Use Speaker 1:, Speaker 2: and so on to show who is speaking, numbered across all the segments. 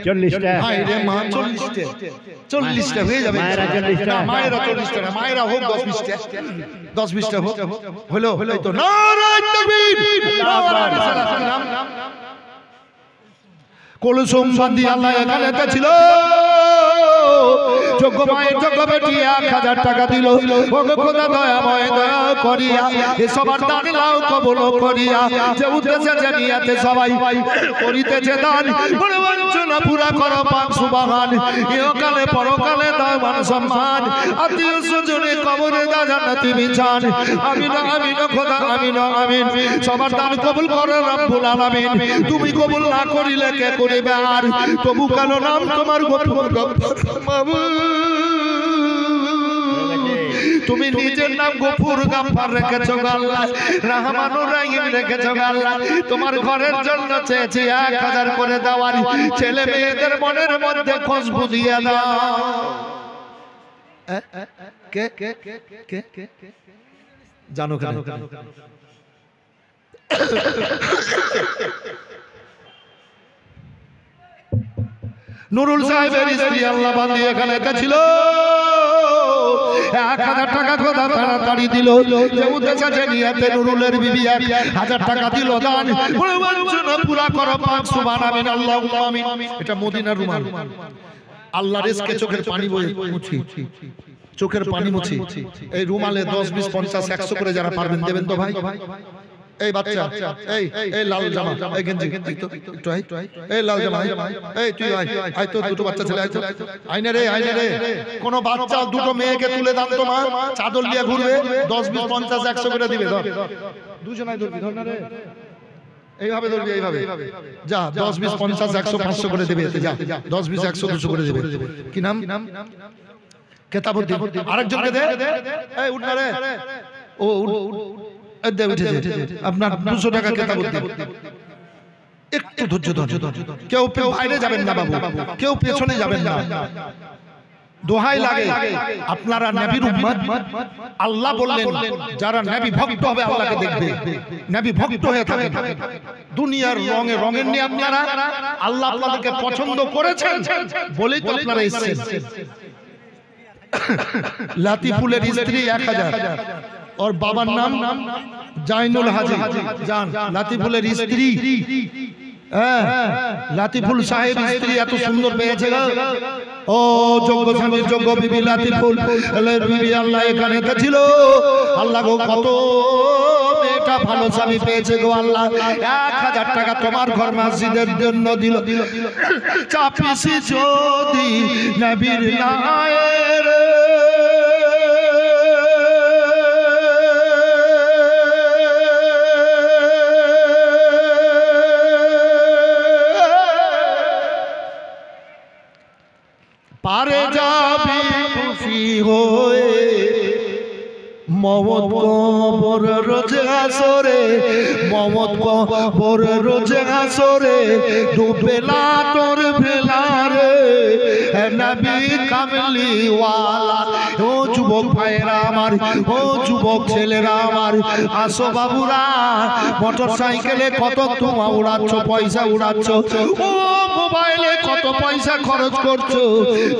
Speaker 1: 40টা
Speaker 2: মায়েরে মা 40টা হয়ে যাবে
Speaker 1: মায়েরা 40টা
Speaker 2: মায়েরা 40টা না মায়েরা হোক 10-20টা 10-20টা হোক হলো তো নারায়ে তাকবীর নাম কলসুম বান্দি আল্লাহ এখানে ছিল যোগ্য মায়ের যোগ্য বেটি 1000 টাকা দিল ওগো খোদা দয়াময় দয়া করিয়া এ সবার দান লাও কবুল করিয়া যে উদ্দেশ্যে যে নিয়াতে সবাই করিতেছে দান বড় বঞ্চনা পুরা করো পাক সুবহান ইহকালে পরকালে দাও মান সম্মান আত্মীয় স্বজনে কবরে দাও জান্নাতি বিছান আমিন আমিন খোদা আমিন আমিন সবার দান কবুল করো রব্বুল আলামিন তুমি কবুল না করিলে কে করিবে আর তবু কেন নাম তোমার গফুর মাবুদ তুমি নিজের নাম গফুর গাফফার রেখেছো আল্লাহ রহমানুর রহিম রেখেছো আল্লাহ তোমার ঘরের জন্য চেয়েছি 1000 করে দেওয়ার ছেলে মেয়েদের মনের মধ্যে খুশবু দিয়ে দাও কে কে কে কে জানো কেন নুরুল সাহেবের স্ত্রী আল্লাহ বান্দি এখানে ছিল 1000 টাকা খোদা তাড়াতাড়ি দিল যে উদ্দেশ্যে নিয়াতে নুরুলের বিবি 1000 টাকা দিল দান বড় বঞ্চনা পুরা করো পাক সুবহান আমিন আল্লাহুম্মা আমিন এটা মদিনার রুমাল আল্লাহ রিজকে চোখের পানি মুছি চোখের পানি মুছি এই রুমালে 10 20 50 100 করে যারা পারবেন দেবেন তো ভাই এই বাচ্চা এই লাল জামা এই গেঞ্জি তো একটু এই লাল জামা এই তুই আয় তো দুটো বাচ্চা ছেলে আইনে রে কোন বাচ্চা দুটো মেয়েকে তুলে দান তো মা চাদর নিয়ে ঘুরবে 10 20 50 100 করে দিবে ধর দুজনাই ধরবি ধর না রে এইভাবে ধরবি এইভাবে যা 10 20 50 100 500 করে দেবে যা 10 20 100 200 করে দেবে কি নাম কেতাবুদ্দিন আরেকজনকে দে এই উঠ না রে ও আপনার 200 টাকা কেতাবুদ্দিন একটু ধৈর্য কেউ বাইরে যাবেন না বাবু কেউ পেছনে যাবেন না দোহাই লাগে আপনারা নবীর উম্মত আল্লাহ বললেন যারা নবী ভক্ত হবে আল্লাহকে দেখবে নবী ভক্ত হয়ে থাকেন দুনিয়ার রঙের নিয়ে আপনারা আল্লাহ আপনাদেরকে পছন্দ করেছেন বলেই তো আপনারা এসেছেন লাতিফুলের স্ত্রী 1000 और बाबा नाम जाइनुल हाजी जान लातिफुलेर स्त्री लातिफुल साहेब स्त्री এত সুন্দর পেয়েছে ও যোগ্য স্বামীর যোগ্য বিবি লাতিফুল এর বিবি আল্লাহ এখানে ছিল আল্লাহ গো কত মেয়েটা ভালো স্বামী পেয়েছে গো আল্লাহ 1000 টাকা তোমার ঘর মসজিদের জন্য দিল চাপিসি যদি নবীর নায়ের পারে যাবি খুশি হয়ে মমত কবর রোজে আসরে মমত কবর রোজে আসরে দুবেলা তোর ভেলা রে নবী কামলি ওয়ালা ও যুবক ভাইরা আমার ও যুবক ছেলেরা আমার আসো বাবুরা মোটরসাইকেলে কত ধোঁয়া উড়াচ্ছ পয়সা উড়াচ্ছ ও মোবাইলে কত পয়সা খরচ করছো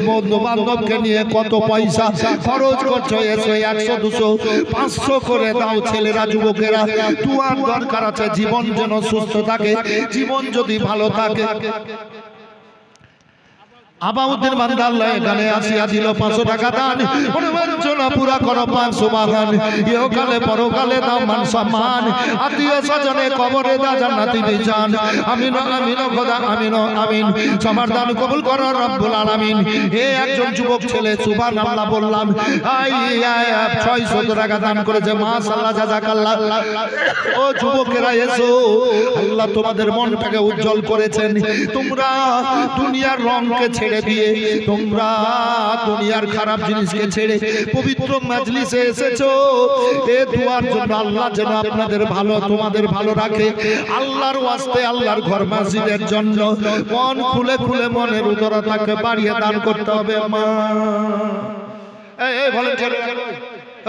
Speaker 2: বন্ধু বান্ধবকে নিয়ে কত পয়সা খরচ করছো এসে 100 200 500 করে দাও ছেলেরা যুবকেরা দুয়ার দরকার আছে জীবন যেন সুস্থ থাকে জীবন যদি ভালো থাকে আবাউদ্দিন বান্দা আল্লাহ এখানে আসিয়া দিল 500 টাকা দান বঞ্চনা পুরা করো পাক সুবহান ইহকালে পরকালে দাও মান সম্মান আত্মীয় স্বজনে কবরে দাও জান্নাতি বিছান আমিন আমিন খোদা আমিন আমিন সবার দান কবুল করো রব্বুল আলামিন হে একজন যুবক ছেলে সুবহানাল্লাহ বললাম 600 টাকা দান করেছে মাশাআল্লাহ জাযাকাল্লাহ ও যুবকেরা এসো আল্লাহ তোমাদের মনটাকে উজ্জ্বল করেছেন তোমরা দুনিয়ার রংকে ছেড়ে দিয়ে তোমরা দুনিয়ার খারাপ জিনিসকে ছেড়ে পবিত্র মজলিসে এসেছো এ দুয়ার জন্য আল্লাহ যেন আপনাদের ভালো তোমাদের ভালো রাখে আল্লাহর ওয়াস্তে আল্লাহর ঘর মসজিদের জন্য মন খুলে খুলে মনের উদারতাকে বাড়িয়ে দান করতে হবে মা এই ভলেন্টিয়ার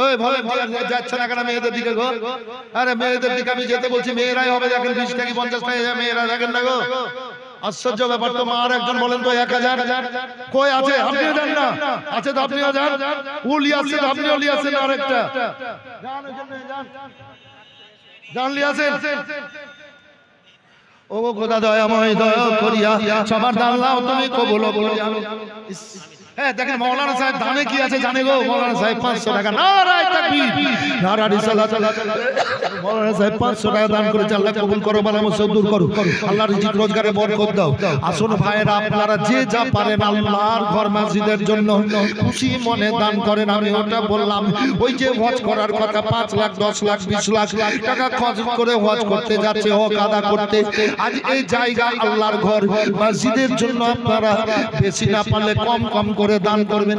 Speaker 2: ওই ভলেন্টিয়ার যাচ্ছে না কেন মেয়েদের দিকে গো আরে মেয়েদের দিকে আমি যেতে বলছি মেয়েরাই হবে দেখেন 20 টাকা 50 টাকা মেয়েরা দেখেন না গো আশ্চর্য ব্যাপার তো। মা আর একজন বলেন তো 1000 কই আছে? আপনিও যান না, আছে তো আপনিও যান। উলি আছে তো আপনিও লি আছেন। আরেকটা যান, ওখানে যান, যান লি আছেন। ও খোদা দয়াময়, দয়া করিয়া সবার দান লাও তুমি কবুল করিয়া। হ্যাঁ দেখেন মাওলানা সাহেব দানে কি আছে জানে গো? মাওলানা সাহেব 500 টাকা। নারায়ে তাকবীর, নারায়ে রিসালাত। মাওলানা সাহেব 500 টাকা দান করেছে। আল্লাহ কবুল করো, বালা মুসিবত দূর করো, আল্লাহ রিজিক রোজগারে বরকত দাও। আসুন ভাইরা, আপনারা যে যা পারেন আল্লাহর ঘর মসজিদের জন্য খুশি মনে দান করেন। আমি ওটা বললাম, ওই যে হজ করার কথা 5 লাখ 10 লাখ 20 লাখ টাকা খরচ করে হজ করতে যাচ্ছে, হক আদা করতে। আজ এই জায়গা আল্লাহর ঘর মসজিদের জন্য আপনারা বেশি না পারলে কম কম করে দান করবেন।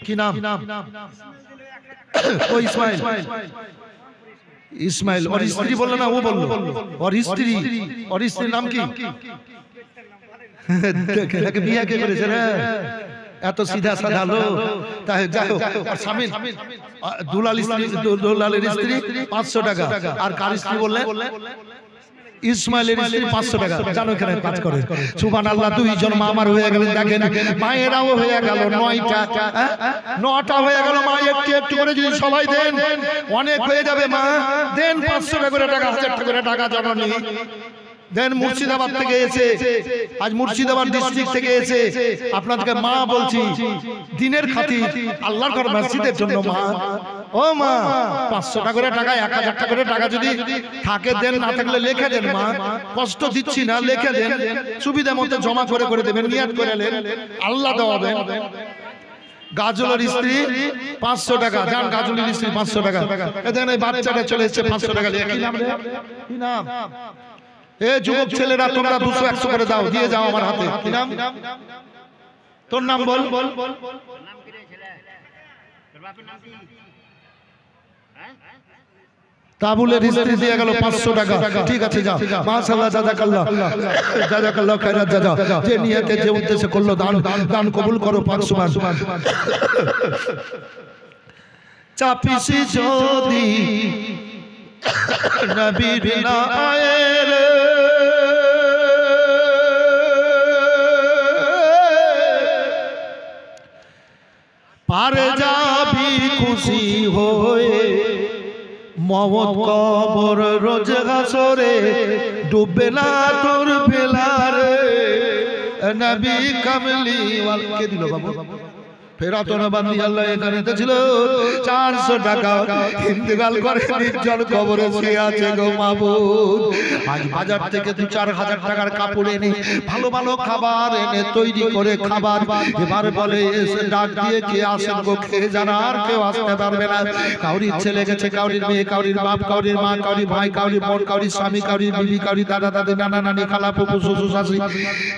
Speaker 2: কি নাম? ও ইসমাইল। ইসমাইল ওর স্ত্রী বললো না, ও বললো ওর স্ত্রী। ওর স্ত্রীর নাম কি? বিয়ে কে করেছে রে? এত সিধা সাধা লোক। তাই যাই হোক, স্বামী দুলালের স্ত্রী 500 টাকা। আর কার স্ত্রী বললেন? ইসমাইলের স্ত্রী 500 টাকা। জানো এখানে কাজ করে। সুবহানাল্লাহ, 2 জন মা আমার হয়ে গেলেন। দেখেন মায়েরাও হয়ে গেল 9টা হয়ে গেল। মা একটু একটু করে যদি সবাই দেন অনেক হয়ে যাবে। মা দেন 500 টাকা করে টাকা, 1000 টাকা করে টাকা। জননী দেন। মুর্শিদাবাদ থেকে এসে, আজ মুর্শিদাবাদ ডিস্ট্রিক্ট থেকে এসে আপনাদেরকে মা বলছি, দিনের খাতির আল্লাহর ঘর মসজিদের জন্য মা, ও মা 500 টাকা করে টাকা, 1000 টাকা করে টাকা যদি থাকে দেন, না থাকলে লিখে দেন। মা কষ্ট দিচ্ছি না, লিখে দেন, সুবিধা মতো জমা করে করে দেবেন, নিয়ত করে নেন, আল্লাহ দেওয়াবেন। গাজলের স্ত্রী 500 টাকা। যান গাজলের স্ত্রী 500 টাকা। এখানে বাচ্চাটা চলে এসেছে 500 টাকা নিয়ে। কি নাম রে? কি নাম? এ যুবক ছেলেরা তোমরা 200 100 করে দাও, দিয়ে যাও আমার হাতে। কি নাম? তোর নাম বল। নাম কি রে ছেলে? তোর বাপের নাম কি? হ্যাঁ, তাবুলের স্ত্রী দিয়ে গেল 500 টাকা। ঠিক আছে, যাও। মাশাআল্লাহ, জাযাকাল্লাহ, জাযাকাল্লাহ খায়রাত জাযা। যে নিয়তে যে উদ্দেশ্যে করলো দান, দান কবুল করো। 500 মান চাপিসি যদি নবীর না আয়ের, পারে যাবি খুশি হয়ে মওত কবর রোজ হাসরে, ডুববে না তোর বেলারে নবী কামলি ওয়াল। কে দিল বাবু? ফেরাতন বান্দি আল্লাহ এখানে ছিল 400 টাকা। ইন্তেকাল করে নির্জন কবরে শুয়ে আছে গো মাবুদ। আজ বাজার থেকে 2-4 হাজার টাকার কাপড় এনে, ভালো ভালো খাবার এনে তৈরি করে খাবার, এবার বলে এসে ডাক দিয়ে কে আসেন গো খেয়ে যান। আর কেউ আসতে পারবে না। কাউরির ছেলে গেছে, কাউরির মেয়ে, কাউরির বাপ, কাউরির মা, কাউরির ভাই, কাউরির বোন, কাউরির স্বামী, কাউরির বিবি, কাউরির দাদা দাদি, নানা নানি, খালা ফুফু, শ্বশুর শাশুড়ি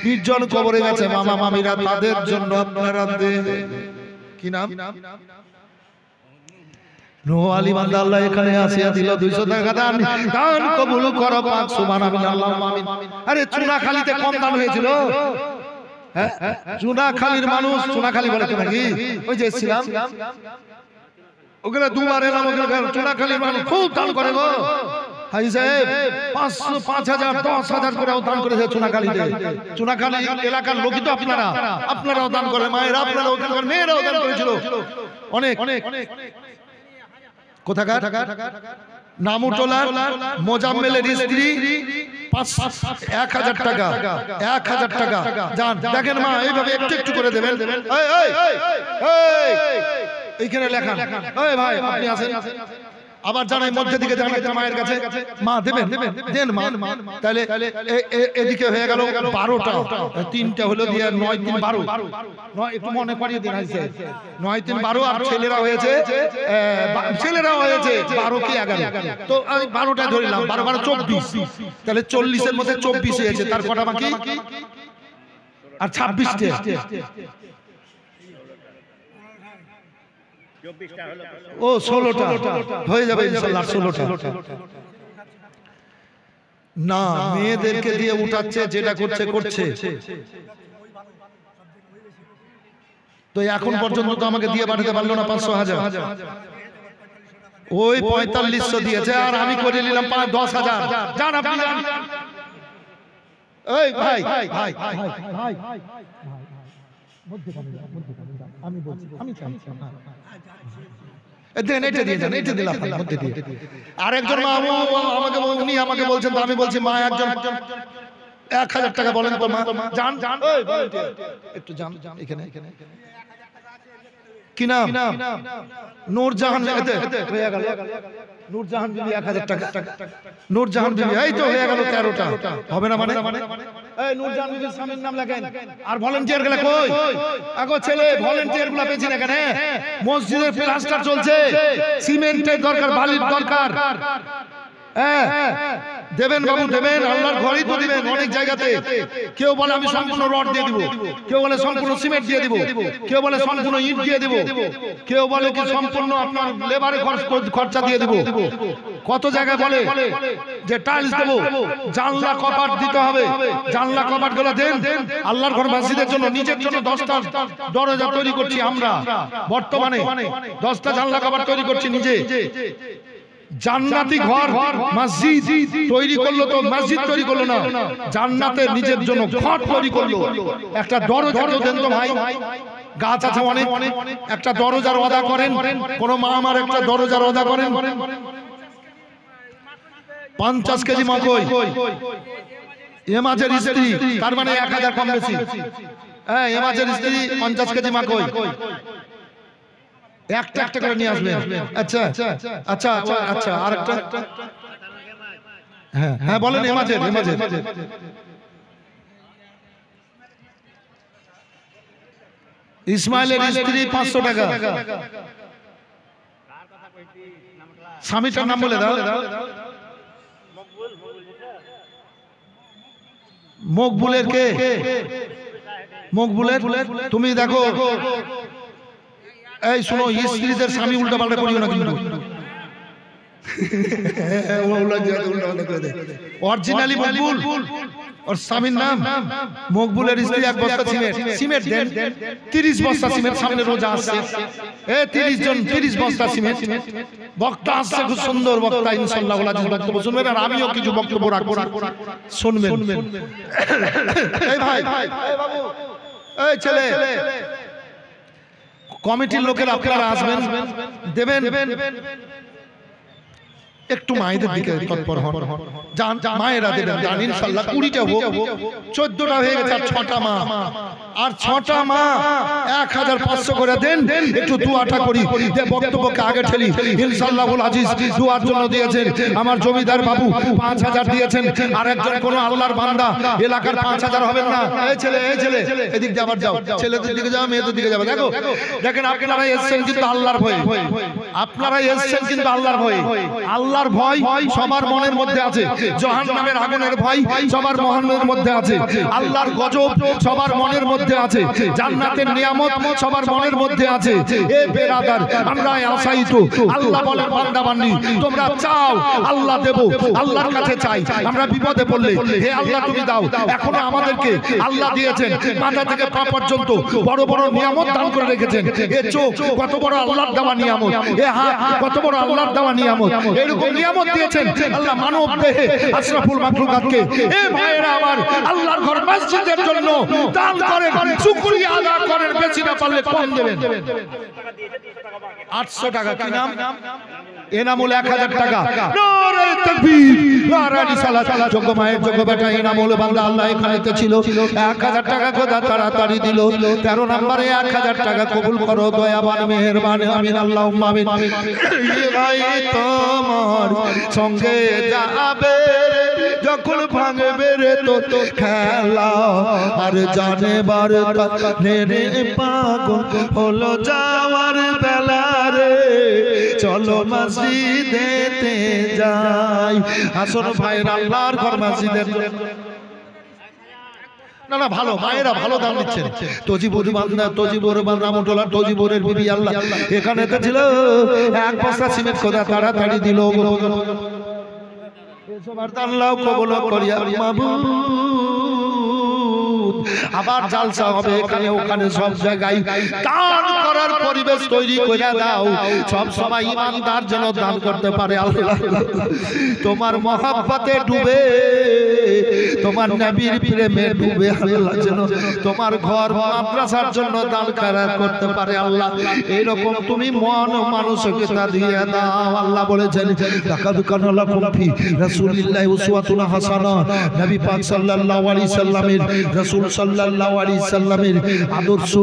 Speaker 2: নির্জন কবরে গেছে মামা মামিরা। তাদের জন্য আপনারা দেন। কি নাম? নূহ আলী বান্দা আল্লাহ এখানে আসিয়া দিল 200 টাকা দান। দান কবুল করো পাক সুবহানাল্লাহ, আল্লাহুম্মা আমিন। আরে চুনাখালীতে কম দান হয়েছিল। হ্যাঁ, চুনাখালীর মানুষ, চুনাখালী বলে তো নাকি? ওই যে ছিলাম ওখানে দুবার এলাম। ওখানে চুনাখালীর মানুষ খুব দান করে গো। হাজি সাহেব 500 5000 10,000 করে দান করেছে চুনাখালীতে। চুনাখালী এলাকার লোকই তো আপনারা, আপনারাও দান করে। মায়ের আপনারা, ওখানকার মেয়েরাও দান করেছিল অনেক। কোথাকার? নামুটোলার মোজাম্মেলের স্ত্রী 1000 টাকা। 1000 টাকা। যান দেখেন মা, এইভাবে একটু একটু করে দেবেন। এইখানে লেখা। ওই ভাই আপনি আসেন। আবার জানাই মধ্যে দিকে যান একটা মায়ের কাছে, মা দেবেন দেন মা। তাহলে এদিকে হয়ে গেল 12টা, 3টা হলো দিয়ে 9 3 12। 9 একটু মনে করিয়ে দিন আছে 9 3 12। আর ছেলেরা হয়েছে 12 কি 11। তো আমি 12টা ধরলাম, 12 12 24। তাহলে 40 এর মধ্যে 24 হয়েছে। তার কটা বাকি? আর 26টা। ও 16টা হয়ে যাবে ইনশাআল্লাহ। 16টা না, মেয়েদেরকে দিয়ে উঠাচ্ছে, যেটা করছে করছে। তো এখন পর্যন্ত তো আমাকে দিয়ে পাঠাতে পারলো না 500 1000। ওই 4500 দিয়েছে আর আমি করে নিলাম 10,000। জান আপনি জান। এই ভাই ভাই ভাই আমি বলছি আমি চাইছি দেন এটা দিয়ে যান, এটা দিলাম মধ্যে দিয়ে। আরেকজন মা উনি আমাকে বলছেন, তো আমি বলছি মা একজন 1000 টাকা বলেন তো মা। জান জান একটু জান এখানে কি নাম? নূরজাহান। হয়ে গেল নূরজাহান বিবি 1000 টাকা। নূরজাহান বিবি, এই তো হয়ে গেল 13টা। হবে না মানে? এই নূরজাহান বিবির স্বামীর নাম লেখেন। আর ভলান্টিয়ার গুলো কই? আগো ছেলে ভলান্টিয়ার গুলো পেয়েছেন এখানে? মসজিদের প্লাস্টার চলছে, সিমেন্টের দরকার, বালির দরকার। হ্যাঁ দেবেন বাবু দেবেন, আল্লাহর ঘরেই তো দিবেন। অনেক জায়গাতে কেউ বলে আমি সম্পূর্ণ রড দিয়ে দিব, কেউ বলে সম্পূর্ণ সিমেন্ট দিয়ে দিব, কেউ বলে সম্পূর্ণ ইট দিয়ে দিব, কেউ বলে কি সম্পূর্ণ আপনার লেবারে খরচা দিয়ে দিব। কত জায়গায় বলে যে টাইলস দেব, জানলা কপাট দিতে হবে। জানলা কপাট গুলো দেন আল্লাহর ঘর মসজিদের জন্য। নিজের জন্য 10টা দরজা তৈরি করছি আমরা বর্তমানে, 10টা জানলা কপাট তৈরি করছি নিজে। জান্নাতি ঘর মসজিদ তৈরি করলো, তো মসজিদ তৈরি করলো না, জান্নাতে নিজের জন্য ঘর তৈরি করলো। একটা দরজা তো দেন তো ভাই। গাছ আছে অনেক, একটা দরজার ওয়াদা করেন। কোন মা আমার একটা দরজার ওয়াদা করেন। 50 কেজি মাকই এ মাঝের স্ত্রী, তার মানে 1000 কম বেশি। হ্যাঁ এ মাঝের স্ত্রী 50 কেজি মাকই একটা একটা করে নিয়ে আসবেন। আচ্ছা আচ্ছা আচ্ছা আচ্ছা আরেকটা। হ্যাঁ হ্যাঁ বলেন এমাজের। ইসমাইলের স্ত্রী 500 টাকা। স্বামীটার নাম বলে দাও। মকবুলের কে? মকবুলের তুমি দেখো। এই শোনো, স্ত্রীদের স্বামী উল্টা পাল্টা করিও না কিন্তু। অরিজিনালি মকবুল, ওর স্বামীর নাম মকবুলের স্ত্রী 1 বস্তা সিমেন্ট দেন। 30 বস্তা সিমেন্ট সামনে রোজা আসছে। 30 বস্তা সিমেন্ট। বক্তা আসছে, খুব সুন্দর বক্তা ইনশাআল্লাহ। বক্তব্য শুনবেন আর আমিও কিছু বক্তব্য রাখবো, শুনবেন। এই ভাই, এই বাবু, এই ছেলে, কমিটির লোকের আপনারা আসবেন, দেবেন। একটু মায়েদের দিকে তৎপর হন, জান মায়েরা দেবেন। জান ইনশাআল্লাহ 20টা হোক, 14টা হয়ে গেছে, আর 6টা মা, আর 6টা মা 1500 করে দেন। একটু দোয়াটা করি, যে বক্তব্যকে আগে ঠেলি। ইনশাআল্লাহুল আজিজ দোয়ার জন্য দিয়েছেন আমার জমিদার বাবু 5000 দিয়েছেন। আর একজন কোন আল্লাহর বান্দা এলাকার 5000 হবেন না। এই ছেলে, এই ছেলে এদিক যাবার যাও, ছেলেদের দিকে যাও, মেয়েদের দিকে যাও। দেখো দেখেন, আপনারা এসেছেন কিন্তু আল্লাহর ভয়ে। আপনারা এসেছেন কিন্তু আল্লাহর ভয়ে। আল্লাহর ভয় সবার মনের মধ্যে আছে, জাহান্নামের আগুনের ভয় সবার মনের মধ্যে আছে, আল্লাহর গজব সবার মনের মধ্যে আছে, জান্নাতের নিয়ামত সবার মনের মধ্যে আছে। এ বেরাদার, আমরা আশায়িত। আল্লাহ বলেন বান্দা বান্দি তোমরা চাও আল্লাহ দেব, আল্লাহর কাছে চাই। আমরা বিপদে পড়লে হে আল্লাহ তুমি দাও। এখনো আমাদেরকে আল্লাহ দিয়েছেন মাথা থেকে পা পর্যন্ত বড় বড় নিয়ামত দান করে রেখেছেন। এ চোখ কত বড় আল্লাহর দেওয়া নিয়ামত, এ হাত কত বড় আল্লাহর দেওয়া নিয়ামত। এরকম নিয়ামত দিয়েছেন আল্লাহ মানব দেহে আশরাফুল মাখলুকাতকে। এ ভাইরা আমার, আল্লাহর ঘর মসজিদের জন্য দান করেন, শুকরিয়া আদা করেন। বেশি না পারলে কম দেবেন। 800 টাকা। কি নাম? এনামুল 1000 টাকা। নারে তাকবীর, নারে রিসালাত। যোগ্য মায়ের যোগ্য বেটা এনামুল বান্দা আল্লাহ এখানেতে ছিল। 1000 টাকা খোদা তাড়াতাড়ি দিল। 13 নম্বরে 1000 টাকা কবুল করো দয়াবান মেহেরবান। আমিন আল্লাহুম্মা আমিন। এই ভাই তোমার সঙ্গে যাবে যখন ভাঙবে রে তো খেলা, আর জানেবার নে পাগল হলো যাওয়ার বেলা রে। চলো মসজিদেতে যাই। আসুন ভাইরা, আল্লাহর ঘর মসজিদের। না না, ভালো মায়েরা ভালো দাম দিচ্ছেন। তজিবুর বান্দা, তজিবুর বান্দা রামটোলা, তজিবুরের বিবি আল্লাহ এখানে তো ছিল। 1 বস্তা সিমেন্ট খোদা তাড়াতাড়ি দিল। আল্লাহ কবুল করিয়া মাবুদ আবার জালসা হবে এখানে ওখানে সব জায়গায় দান করার পরিবেশ তৈরি করে দাও। সব সময় ইমানদার যেন দান করতে পারে আল্লাহ। তোমার মহব্বতে ডুবে, তোমার নবীর প্রেমে ডুবে আল্লাহ যেন তোমার ঘর মাদ্রাসার জন্য দান খয়রাত করতে পারে আল্লাহ। এইরকম তুমি মন মানসিকতা দিয়ে দাও। আল্লাহ বলেছেন লাকাদ কানা লাকুম ফি রাসূলিল্লাহি উসওয়াতুন হাসানাহ। নবী পাক সাল্লাল্লাহু আলাইহি সাল্লামের, রাসূল সাল্লাল্লাহু আলাইহি সাল্লামের আদর্শ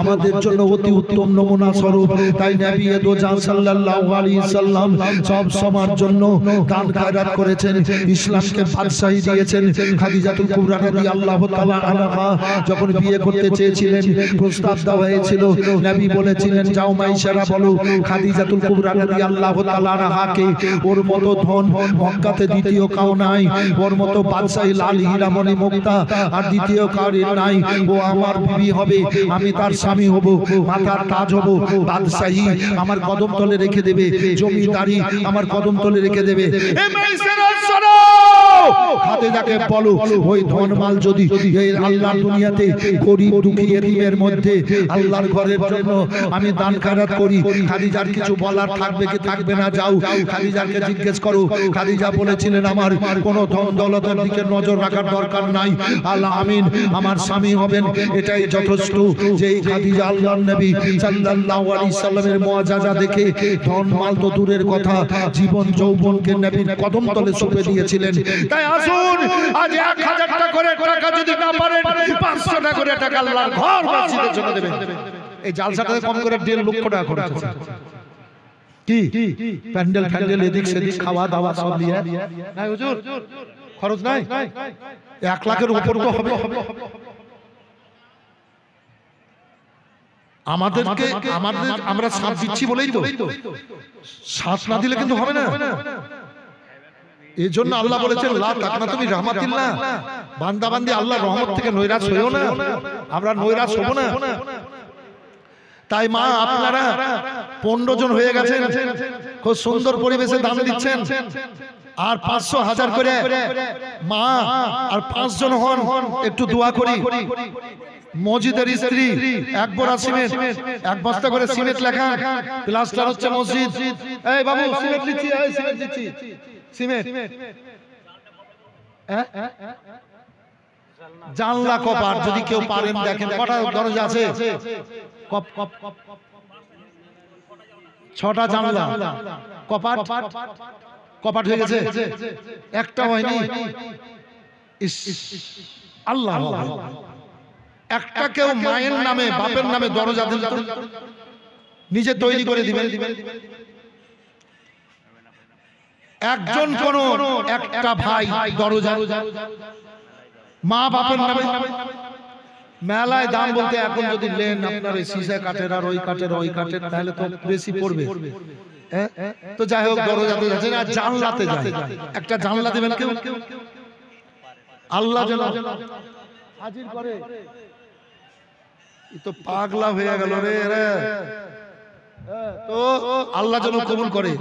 Speaker 2: আমাদের জন্য অতি উত্তম নমুনা স্বরূপ। তাই নবী দো জান সাল্লাল্লাহু আলাইহি সাল্লাম সব সবার জন্য দান খয়রাত করেছেন, ইসলামকে বাদশাহী দিয়েছেন। খাদিজাতুল কুবরা রাদিয়াল্লাহু তাআলা আনহা যখন বিয়ে করতে চেয়েছিলেন, প্রস্তাব দেওয়া হয়েছিল, নবী বলেছিলেন যাও মাইশারা বলো খাদিজাতুল কুবরা রাদিয়াল্লাহু তাআলা আনহাকে ওর মতো ধন মক্কাতে দ্বিতীয় কাউ নাই, ওর মতো বাদশাহী লাল হীরা মণি মুক্তা আর দ্বিতীয় কাউরির নাই। ও আমার বিবি হবে, আমি তার স্বামী হব, মাথার তাজ হব, বাদশাহী আমার কদম তলে রেখে দেবে, জমিদারি আমার কদম তলে রেখে দেবে। খাদিজাকে বলো ওই ধন মাল যদি এই আল্লাহর দুনিয়াতে গরিব দুঃখী এতিমের মধ্যে আল্লাহর ঘরের জন্য আমি দান খয়রাত করি, খাদিজার কিছু বলার থাকবে কি থাকবে না? যাও খাদিজাকে জিজ্ঞেস করো। খাদিজা বলেছিলেন আমার কোনো ধন দৌলতের দিকে নজর রাখার দরকার নাই, আল্লাহ আমিন আমার স্বামী হবেন এটাই যথেষ্ট। যেই খাদিজা আল্লাহর নবী সাল্লাল্লাহু আলাইহি সাল্লামের মুআজিজা দেখে ধন মাল তো দূরের কথা, জীবন যৌবনকে নবীর কদম তলে সঁপে দিয়েছিলেন। তাই আসুন আজ 1000 টাকা করে টাকা যদি না পারেন 500 টাকা করে টাকা আল্লাহর ঘর মসজিদের জন্য দেবেন। এই জালসাটাতে কম করে 1.5 লক্ষ টাকা খরচ আছে। কি প্যান্ডেল ফ্যান্ডেল এদিক সেদিক খাওয়া দাওয়া সব নিয়ে নাই হুজুর, খরচ নাই, 1 লাখের উপর তো হবে। আমাদেরকে আমরা সাথ দিচ্ছি বলেই তো, সাথ না দিলে কিন্তু হবে না। এই জন্য আল্লাহ বলেছেন লা তাকনাতু মির রাহমাতিল্লাহ, বান্দা বান্দি আল্লাহর রহমত থেকে নৈরাশ হইও না। আমরা নৈরাশ হব না। তাই মা আপনারা 15 জন হয়ে গেছেন, খুব সুন্দর পরিবেশে দান দিচ্ছেন। আর 500 1000 করে মা আর 5 জন হন, একটু দোয়া করি। মসজিদের স্ত্রী 1 বোরা সিমেন্ট, 1 বস্তা করে সিমেন্ট লেখা, প্লাস্টার হচ্ছে মসজিদ। এই বাবু সিমেন্ট দিচ্ছি, এই সিমেন্ট দিচ্ছি, সিমেন্ট জানলা কপাট যদি কেউ পারেন দেখেন কটা দরজা আছে? 6টা জানলা, কপাট কপাট হয়ে গেছে, একটা হয়নি। আল্লাহ একটা কেউ মায়ের নামে বাপের নামে দরজা দিন তো, নিজে তৈরি করে দিবেন। একজন কোন একটা ভাই দরজা মা বাপের নামে। মেলায় দাম বলতে এখন যদি নেন আপনার ওই সীসা কাঠের আর ওই কাঠের ওই কাঠের, তাহলে তো বেশি পড়বে। তো যাই হোক দরজাতে যাচ্ছে না, জানলাতে যায়, একটা জানলা দিবেন কেউ। আল্লাহ যেন হাজির করে। এই তো পাগলা হয়ে গেল রে। তো আল্লাহ যেন কবুল করে।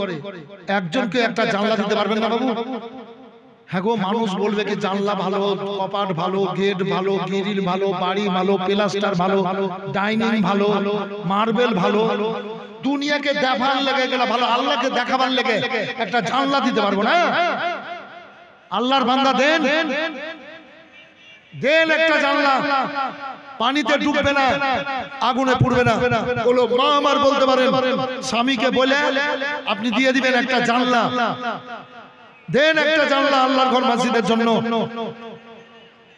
Speaker 2: একজনকে একটা জানলা দিতে পারবেন না বাবু? হ্যাঁ গো, মানুষ বলবে কি জানলা ভালো, কপাট ভালো, গেট ভালো, গ্রিল ভালো, বাড়ি ভালো, প্লাস্টার ভালো, ডাইনিং ভালো, মার্বেল ভালো, দুনিয়াকে দেখার লেগে গেল ভালো, আল্লাহকে দেখাবার লেগে একটা জানলা দিতে পারবো না? আল্লাহর বান্দা দেন দেন একটা জানলা, পানিতে ডুববে না, আগুনে পুড়বে না। বলো মা আমার বলতে পারেন, স্বামীকে বলে আপনি দিয়ে দিবেন একটা জানলা, দেন একটা জানলা আল্লাহর ঘর মসজিদের জন্য।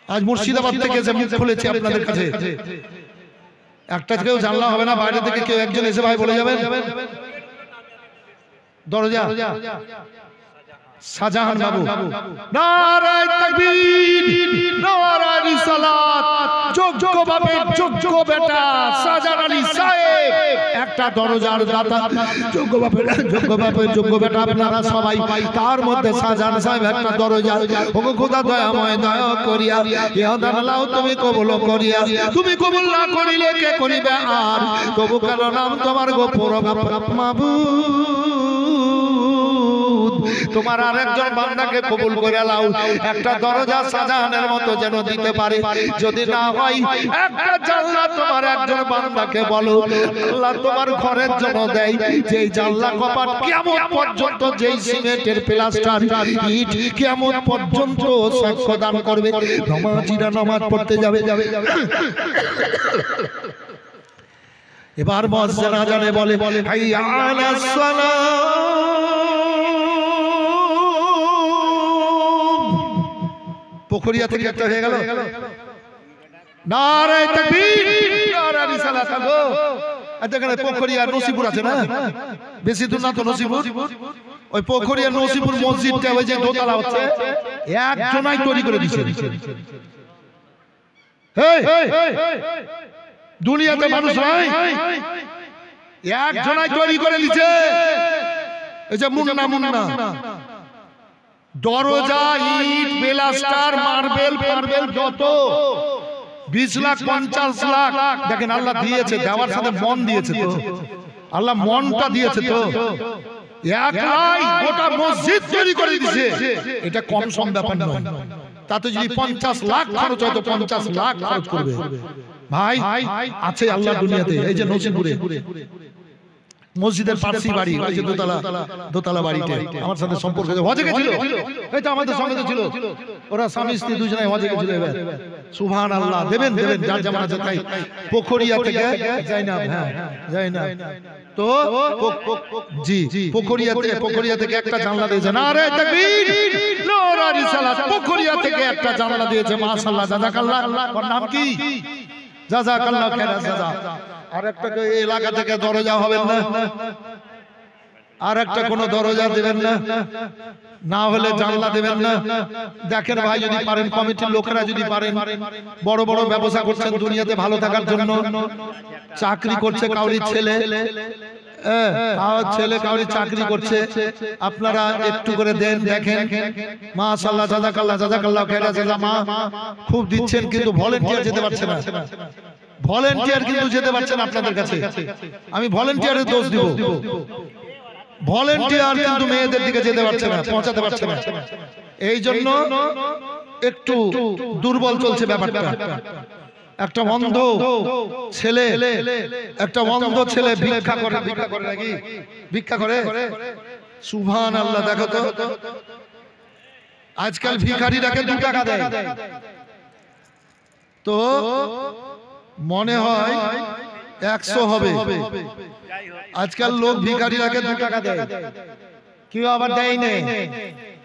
Speaker 2: আজ মুর্শিদাবাদ থেকে যে মুখ খুলেছি আপনাদের কাছে, একটা কেউ জানলা হবে না, বাইরে থেকে কেউ একজন এসে ভাই বলে যাবেন দরজা শাহজাহান বাবু। নারায়ে তাকবীর, নারায়ে রিসালাত। যোগ্য বাপের যোগ্য বেটা শাহজাহান আলী সাহেব একটা দরজার দাতা। যোগ্য বাপের যোগ্য বেটা আপনারা সবাই, তার মধ্যে শাহজাহান সাহেব একটা দরজা। ওগো খোদা দয়াময় দয়া করিয়া ইয়া দানালাও তুমি কবুল করিয়া, তুমি কবুল না করিলে কে করিবে আর? তবু কেন নাম তোমার গোপর মাবুদ। তোমার আরেকজন বান্দাকে কবুল করে নাও, একটা দরজা শাহজাহানের মতো যেন দিতে পারে। যদি না হয় একটা জান্নাত তোমার একজন বান্দাকে বলো আল্লাহ তোমার ঘরের জন্য দেয়, যেই জানলা কপাট কিয়ামত পর্যন্ত, যেই সিমেন্টের প্লাস্টার ইট কিয়ামত পর্যন্ত সাক্ষ্য দান করবে। নামাজিরা নামাজ পড়তে যাবে। এবার মুয়াজ্জিন আজানে বলে হাইয়া আলাস সালাহ, পুকুরিয়া থেকে একটা হয়ে গেল নারে তাকবীর, নারে রিসালাত। গো এখানে পুকুরিয়া নসিপুর আছে না, বেশি দূর না তো নসিপুর। ওই পুকুরিয়া নসিপুর মসজিদটা ওই যে দোতলা হচ্ছে, একজনাই তৈরি করে দিয়েছে। দুনিয়াতে মানুষ নাই, একজনাই তৈরি করে দিয়েছে। এই যে মুন্না দরজা ইট প্লাস্টার মার্বেল ফার্বেল যত 20 লাখ 50 লাখ দেখেন আল্লাহ দিয়েছে, দেওয়ার সাথে মন দিয়েছে তো, আল্লাহ মনটা দিয়েছে তো। একলাই গোটা মসজিদ তৈরি করে দিয়েছে, এটা কম সম ব্যাপার নয়। তাতে যদি 50 লাখ খরচ হয় তো 50 লাখ খরচ করবে ভাই। আছে আল্লাহ দুনিয়াতে। এই যে নসিপুরে মসজিদের পাশে বাড়ি, ওই যে দোতলা বাড়িতে আমার সাথে সম্পর্ক হজে গেছিল, এই তো আমাদের সঙ্গে ছিল, ওরা স্বামী স্ত্রী দুজনে হজে গেছিল। এবার সুবহানাল্লাহ, দেবেন যার যেমন আছে তাই। পুকুরিয়া থেকে জাইনাব, হ্যাঁ জাইনাব তো জি পুকুরিয়া থেকে একটা জানলা দিয়েছে। নারে তাকবীর, নারে রিসালাত। পুকুরিয়া থেকে একটা জানলা দিয়েছে, মাশাআল্লাহ, জাযাকাল্লাহ। ওর নাম কি? জাযাকাল্লাহ খাইরান জাযা। আর একটা এলাকা থেকে দরজা হবেন না, আর একটা কোন দরজা দেবেন না, না হলে জানলা দেবেন না। দেখেন ভাই, যদি পারেন, কমিটির লোকেরা যদি পারেন, বড় বড় ব্যবসা করছেন দুনিয়াতে ভালো থাকার জন্য, চাকরি করছে কাউরি ছেলে কাউরি চাকরি করছে, আপনারা একটু করে দেন, দেখেন। মাশাআল্লাহ, জাযাকাল্লাহ খাইরান জাযা। মা খুব দিচ্ছেন, কিন্তু ভলান্টিয়ার যেতে পারছে না। ভলান্টিয়ার কিন্তু যেতে পারছেন আপনাদের কাছে। আমি ভলান্টিয়ারের দোষ দিব। ভলান্টিয়ার কিন্তু মেয়েদের দিকে যেতে পারছে না, পৌঁছাতে পারছে না। এই জন্য একটু দুর্বল চলছে ব্যাপারটা। একটা অন্ধ ছেলে ভিক্ষা করে নাকি? ভিক্ষা করে? সুবহানাল্লাহ। দেখো তো আজকাল ভিখারিরাকে 2 টাকা দেয়, তো মনে হয় 100 হবে। আজকাল লোক ভিখারিরাকে 2 টাকা দেয়, কেউ আবার দেয় না।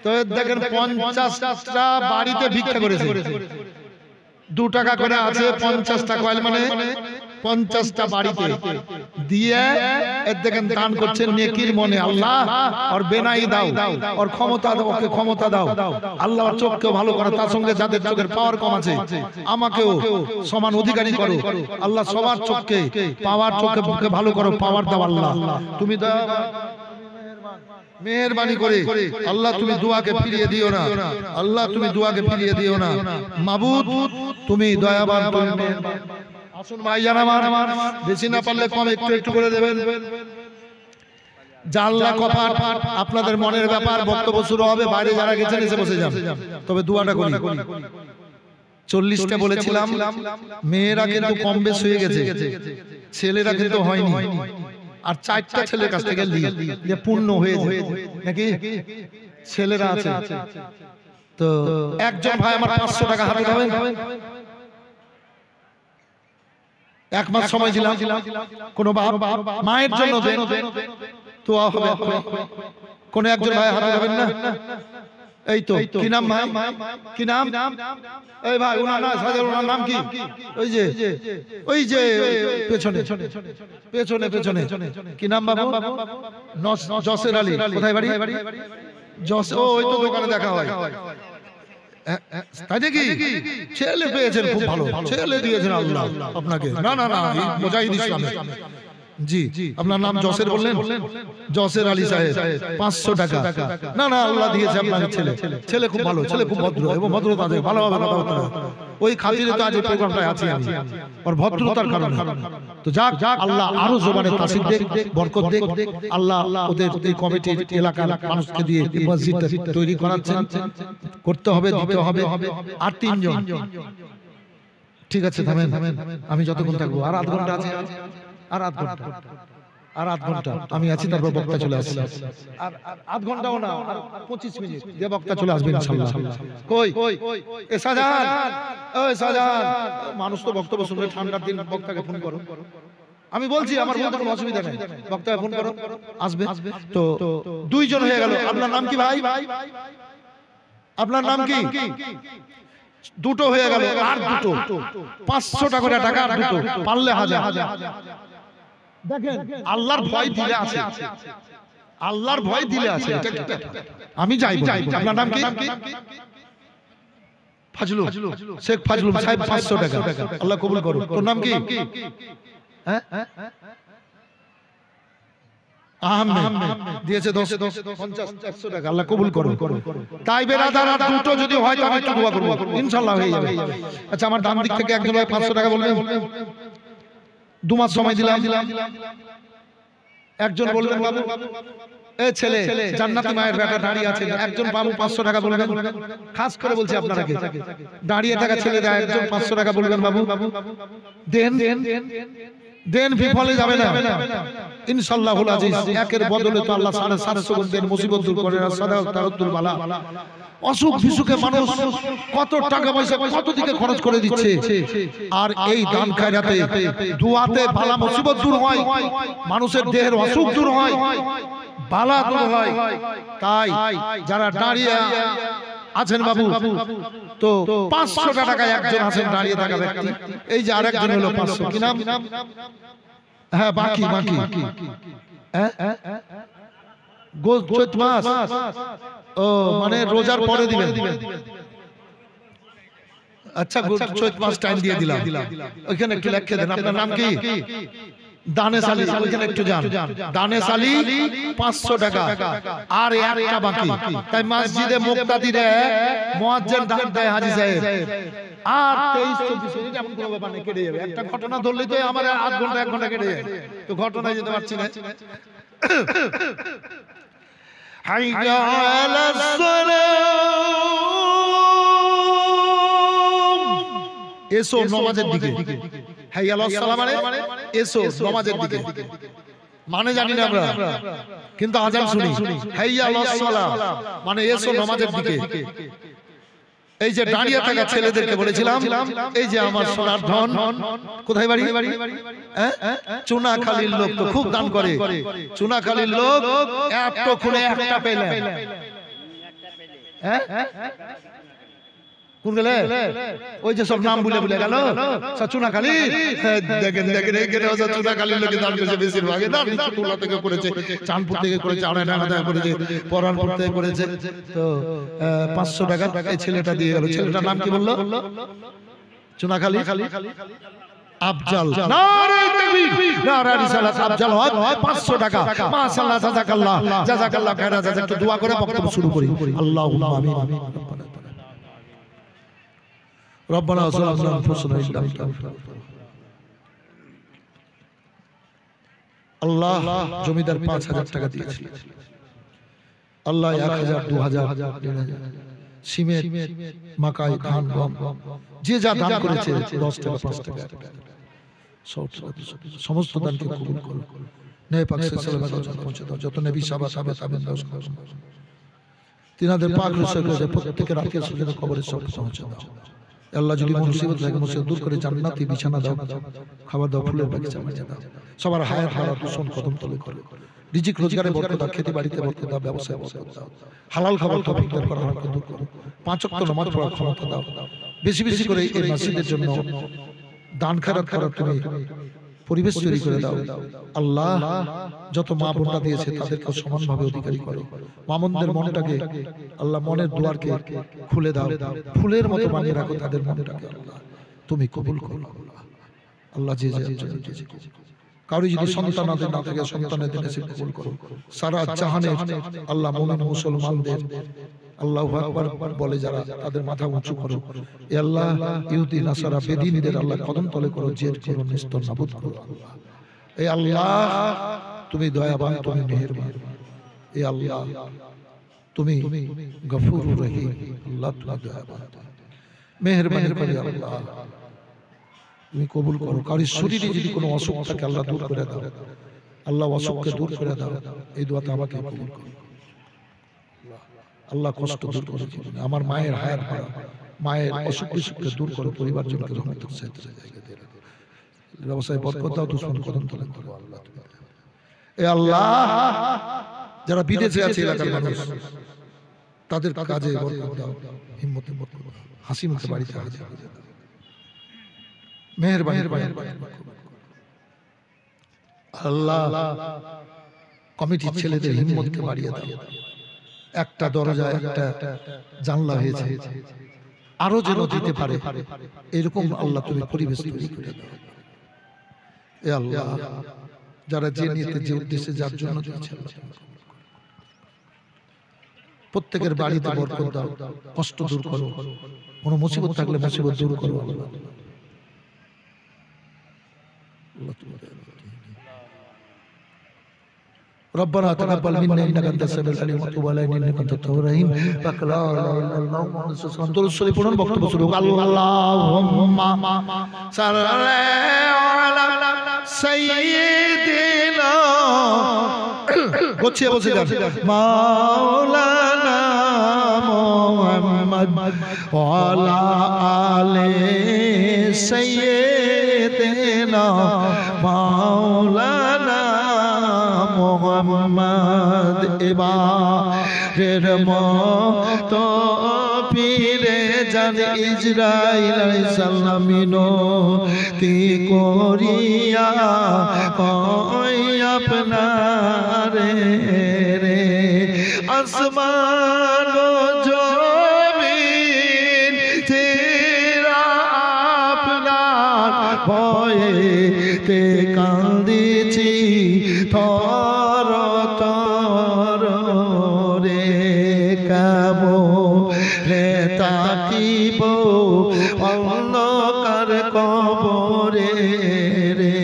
Speaker 2: তো দেখেন 50টা বাড়িতে ভিক্ষা করেছে, 2 টাকা করে আছে, 50টা কয়েল মানে 50টা বাড়িতে দিয়ে দেখেন দান করছেন নেকির মনে। আল্লাহ আর বেনাই দাও, আর ক্ষমতা দাও, ওকে ক্ষমতা দাও আল্লাহ, আর চোখকে ভালো করো, তার সঙ্গে যাদের চোখের পাওয়ার কম আছে আমাকেও সমান অধিকারী করো আল্লাহ। সবার চোখকে পাওয়ার, চোখকে ভালো করো, পাওয়ার দাও আল্লাহ। তুমি মেহেরবানি করে আল্লাহ তুমি দুয়াকে ফিরিয়ে দিও না, আল্লাহ তুমি দুয়াকে ফিরিয়ে দিও না। মাবুদ তুমি দয়াবান, তুমি মেহেরবান। আসুন ভাইজান আমার, বেশি না পারলে কম একটু করে দেবেন। জানলা কপাট আপনাদের মনের ব্যাপার, বক্তব্য শুরু হবে, বাইরে যারা গেছেন এসে বসে যান। তবে দুয়াটা করি। 40টা বলেছিলাম, মেয়েরা কিন্তু কম বেশ হয়ে গেছে, ছেলেরা কিন্তু হয়নি। আর 4টা ছেলের কাছ থেকে যে পূর্ণ হয়ে যায় নাকি, ছেলেরা আছে। তো একজন ভাই আমার 500 টাকা হাতে দেবেন। 1 মাস সময় দিলাম, কোন বাপ মায়ের জন্য দেন, তো হবে। কোন একজন ভাই হাতে দেবেন না? এই তো কি নাম ভাই, কি নাম? এই ভাই ওনার নাম কি? ওই যে পেছনে কি নাম বাবু? জসের আলী। কোথায় বাড়ি? ওই তো দোকানে দেখা হয়। তাই নাকি? ছেলে পেয়েছেন, খুব ভালো ছেলে দিয়েছেন আল্লাহ আপনাকে। না মুজাহিদ ইসলামে। জি, আপনার নাম জসের বললেন? জসের আলী সাহেব, 500 টাকা। না আল্লাহ দিয়েছে আপনার ছেলে খুব ভালো, ছেলে খুব ভদ্র এবং ভদ্রতা, ভালোভাবে কথাবার্তা। ওই খাতিরে তো আজ এই প্রোগ্রামটায় আছি আমি, আর ভদ্রতার কারণে। তো যাক, আল্লাহ আরো জবানে তাসির দেখ, বরকত দেখ। আল্লাহ ওদের এই কমিটির এলাকার মানুষকে দিয়ে মসজিদটা তৈরি করাচ্ছেন, করতে হবে, দিতে হবে। আর 3 জন, ঠিক আছে থামেন, আমি যতক্ষণ থাকবো আর আধ ঘন্টা আছে, আর আধ ঘন্টা আমি আছি, তারপর বক্তা চলে আসছে। আর আধ ঘন্টাও না, আর 25 মিনিট দিয়ে বক্তা চলে আসবে ইনশাআল্লাহ। কই এ শাহজাহান, ওই শাহজাহান, মানুষ তো বক্তব্য শুনবে, ঠান্ডার দিন বক্তাকে ফোন করো। আমি বলছি আমার কোনো অসুবিধা নেই, বক্তাকে ফোন করো, আসবে। তো 2 জন হয়ে গেল। আপনার নাম কি ভাই? আপনার নাম কি? 2টো হয়ে গেল, আর 2টো 500 টাকা করে, টাকা আর 2টো পারলে 1000। দেখেন আল্লাহর ভয় দিলে আছে, আল্লাহর ভয় দিলে আছে। আমি যাই। আপনার নাম কি? ফাজলুল, শেখ ফাজলুল সাহেব, 500 টাকা, আল্লাহ কবুল করুন। তোর নাম কি? হ্যাঁ আহমেদ, দিয়েছে 50 100 টাকা, আল্লাহ কবুল করুন। তাই বেরাদার আর 2টো যদি হয় তো আমি একটু দোয়া করব, ইনশাআল্লাহ হয়ে যাবে। আচ্ছা আমার ডান দিক থেকে একজন ভাই 500 টাকা বলবেন। 2 মাস সময় দিলাম। একজন বলবেন বাবু, এ ছেলে জান্নাতি মায়ের বেটা দাঁড়িয়ে আছে, একজন বাবু 500 টাকা বলবেন। খাস করে বলছি আপনারা কে দাঁড়িয়ে থাকা ছেলেরা, একজন 500 টাকা বলবেন। বাবু দেন, বিফলে যাবে না ইনশাআল্লাহুল আজিজ। একের বদলে তো আল্লাহ 750 গুণ দেন, মুসিবত দূর করে, সাদাত তারুদ্দুল বালা। অসুখ বিসুখে মানুষ কত টাকা পয়সা কত দিকে খরচ করে দিচ্ছে, আর এই দান খায়রাতে দুয়াতে বালা মুসিবত দূর হয়, মানুষের দেহের অসুখ দূর হয়, বালা দূর হয়। তাই যারা দাঁড়িয়ে আছেন বাবু, তো 500 টাকা একজন আছেন দাঁড়িয়ে থাকা ব্যক্তি, এই যে আরেকজন হলো 500। কি নাম? হ্যাঁ বাকি চৈত মাস, ও মানে রোজার পরে দিবেন। আচ্ছা চৈত মাস টাইম দিয়ে দিলাম, ওইখানে একটু লিখে দেন। আপনার নাম কি? দানেশ আলী, ওইখানে একটু যান। দানেশ আলী 500 টাকা, আর একটা বাকি। তাই মসজিদে মুক্তাদিরে মুয়াজ্জিন দান দেয় হাজী সাহেব, আর 23-24 মিনিট এমন কোনো ব্যাপার নেই, কেটে যাবে। একটা ঘটনা ধরলেই তো আমার আধ ঘন্টা 1 ঘন্টা কেটে যায়, তো ঘটনায় যেতে পারছি না। হাইয়া আলাস সালাম, এসো নামাজের দিকে। হাইয়া আলাস সালাম মানে এসো নামাজের দিকে, মানে জানি না আমরা, কিন্তু আজান শুনি। হাইয়া আলাস সালাম মানে এসো নামাজের দিকে। এই যে দাঁড়িয়ে থাকা ছেলেদেরকে বলেছিলাম, এই যে আমার সোনার ধন, কোথায় বাড়ি? চুনাখালীর লোক তো খুব দান করে। চুনাখালীর লোক এতক্ষণে একটা পেলেন। কোন গেলে? ওই যে সব নাম বলে গেল চুনাখালী। দেখেন চুনাখালীর লোকে দান করেছে, বেশিরভাগ দান চুলা থেকে করেছে, চাঁদপুর থেকে করেছে, আড়াইডাঙ্গা থেকে করেছে, পরানপুর থেকে করেছে। তো 500 টাকা এই ছেলেটা দিয়ে গেল। ছেলেটার নাম কি বললো? চুনাখালী আফজাল। নারে তাকবীর, নারে রিসালাত। আফজাল হক 500 টাকা। মাশাআল্লাহ, জাযাকাল্লাহ, জাযাকাল্লাহ খায়রা। একটু দোয়া করে বক্তব্য শুরু করি। আল্লাহুম্মা আমিন। রব্বানা যালামনা আনফুসানা ইন লাম তাগফির। আল্লাহ জমিদার 5000 টাকা দিয়েছিল, আল্লাহ 1000, 2000, 3000 সিমেন্ট, মাকাই, ধান, গম, যে যা দান করেছে 10 টাকা, 5 টাকা, সমস্ত দানকে কবুল করো। নবী পাক সাল্লাল্লাহু আলাইহি ওয়াসাল্লাম পৌঁছে দাও। যত নবী সাহাবা তাবেঈন তিনাদের পাক রসুলের প্রত্যেকের আখিরাত সুজনের কবরে সব পৌঁছে দাও। আল্লাহ যদি মুসিবত লাগে মুসিবত দূর করে জান্নাতি বিছানা দাও, খাবার দাও, ফুলের বাগিচা বানিয়ে দাও। সবার হায়াত হারাত দূষণ কদম তলে করো। রিজিক রোজগারে বরকত দাও, খেতে বাড়িতে বরকত দাও, ব্যবসায় বরকত দাও। হালাল খাবার তৌফিক দাও, হারাম খাবার দূর করো। 5 ওয়াক্ত নামাজ পড়ার ক্ষমতা দাও। বেশি বেশি করে এই মসজিদের জন্য দান খয়রাত করার তুমি পরিবেশ তৈরি করে দাও। আল্লাহ যত মা বোনরা দিয়েছে তাদেরকে সমানভাবে অধিকারী করো। মামুনদের মনটাকে আল্লাহ, মনের দুয়ারকে খুলে দাও, ফুলের মতো বানিয়ে রাখো তাদের মনটাকে। আল্লাহ তুমি কবুল করো। আল্লাহ যে কারো যদি সন্তান না থাকে সন্তানের দিনে কবুল করো। সারা জাহানের আল্লাহ মুমিন মুসলমানদের আল্লাহু আকবার বলে যারা, তাদের মাথা উঁচু করো। এ আল্লাহ ইহুদি নাসারা বেদিনদের আল্লাহ কদম তলে করো, জেদ করো, নিস্তর নাবুদ করো। আল্লাহ এ আল্লাহ তুমি দয়াবান, তুমি মেহেরবান। এ আল্লাহ তুমি গফুরুর রহিম। আল্লাহ তুমি দয়াবান, মেহেরবানি করে আল্লাহ তুমি কবুল করো। কারোর শরীরে যদি কোনো অসুখ থাকে আল্লাহ দূর করে দাও। আল্লাহ অসুখকে দূর করে দাও। এই দোয়াটা আমাকে কবুল করো। আল্লাহ কষ্ট দূর করে জীবনে আমার মায়ের হায়াত বাড়াও, মায়ের অসুখ বিসুখকে দূর করো, পরিবারজনকে রহমতের সাথে জায়গা দিয়ে রাখো। ব্যবসায় বরকত দাও, দুশ্মন কদম তলে করো। আল্লাহ এ আল্লাহ যারা বিদেশে আছে এলাকার মানুষ, তাদের কাজে বরকত দাও, হিম্মতে বরকত দাও, হাসি মুখে বাড়িতে হাজির হয়ে যাও। মেহেরবানি আল্লাহ কমিটির ছেলেদের হিম্মতকে বাড়িয়ে দাও। একটা দরজা একটা জানলা হয়েছে, আরো যেন দিতে পারে এরকম আল্লাহ তুমি পরিবেশ তৈরি করে দাও। এ আল্লাহ যারা যে নিতে যে উদ্দেশ্যে যার জন্য দিয়েছে প্রত্যেকের বাড়িতে বরকত দাও, কষ্ট দূর করো, কোনো মুসিবত থাকলে মুসিবত দূর করো। আল্লাহ ربنا تقبل منا انك انت السميع العليم وتب علينا انك انت التواب الرحيم لا اله الا الله محمد رسول الله درود শরীফ পড়ুন বক্তব্য শুরু আল্লাহুম্মা সাল্লি আলা সাইয়্যিদিনা গোছিয়ে বসে যান মাওলানা মুহাম্মদ ওয়া আলা আলি সাইয়্যিদিনা মাওলানা মোহাম্মদ এবারের মতো ফিরে যান ইসরাইল আলাইহিস সালাম মিনতি করিয়া কই আপনারে রে আসমান জমিন তেরা আপনার ভয়ে তে কান্দিছি তর তর রে কামরে তাকিব অন্ধকার কবরে রে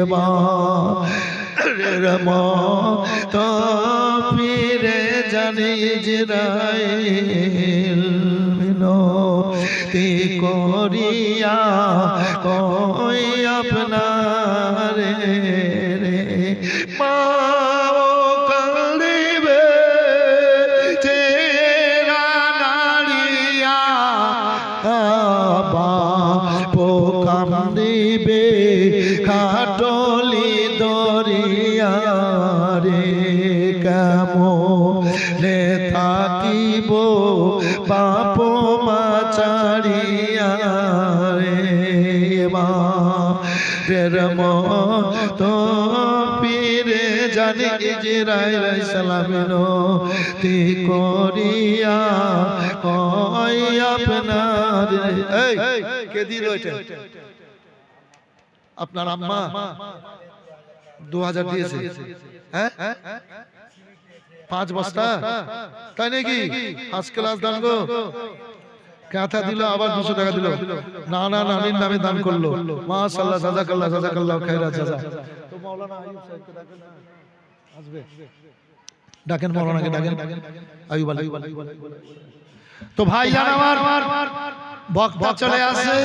Speaker 2: এবারের মতো ফিরে জানি ইসরাইল মিনতি করিয়া কই আপনারে রে মাও কান্দিবে তেরা নাড়িয়া বাপো কান্দিবে খাটলি দরিয়া রে কেমনে থাকিব বাপ মা ছাড়িয়া রে মায়ের মতো ফিরে জানি ইসরাইল আলাইহিস সালাম মিনতি করিয়া কই আপনার এই কে দিল এটা? আপনার আম্মা 2000 দিয়েছে, হ্যাঁ 5 বস্তা, তাই নাকি? আজ ক্লাস দান গো কাঁথা দিল, আবার 200 টাকা দিল। না না নানির নামে দান করলো, মাশাআল্লাহ, জাযাকাল্লাহ জাযাকাল্লাহ খায়রাত জাযা। তো মাওলানা আইয়ুব সাহেবকে ডাকেন না, আসবে, ডাকেন মাওলানাকে ডাকেন, আইয়ুব আলী। তো ভাই জান আমার বক্তা চলে আসে,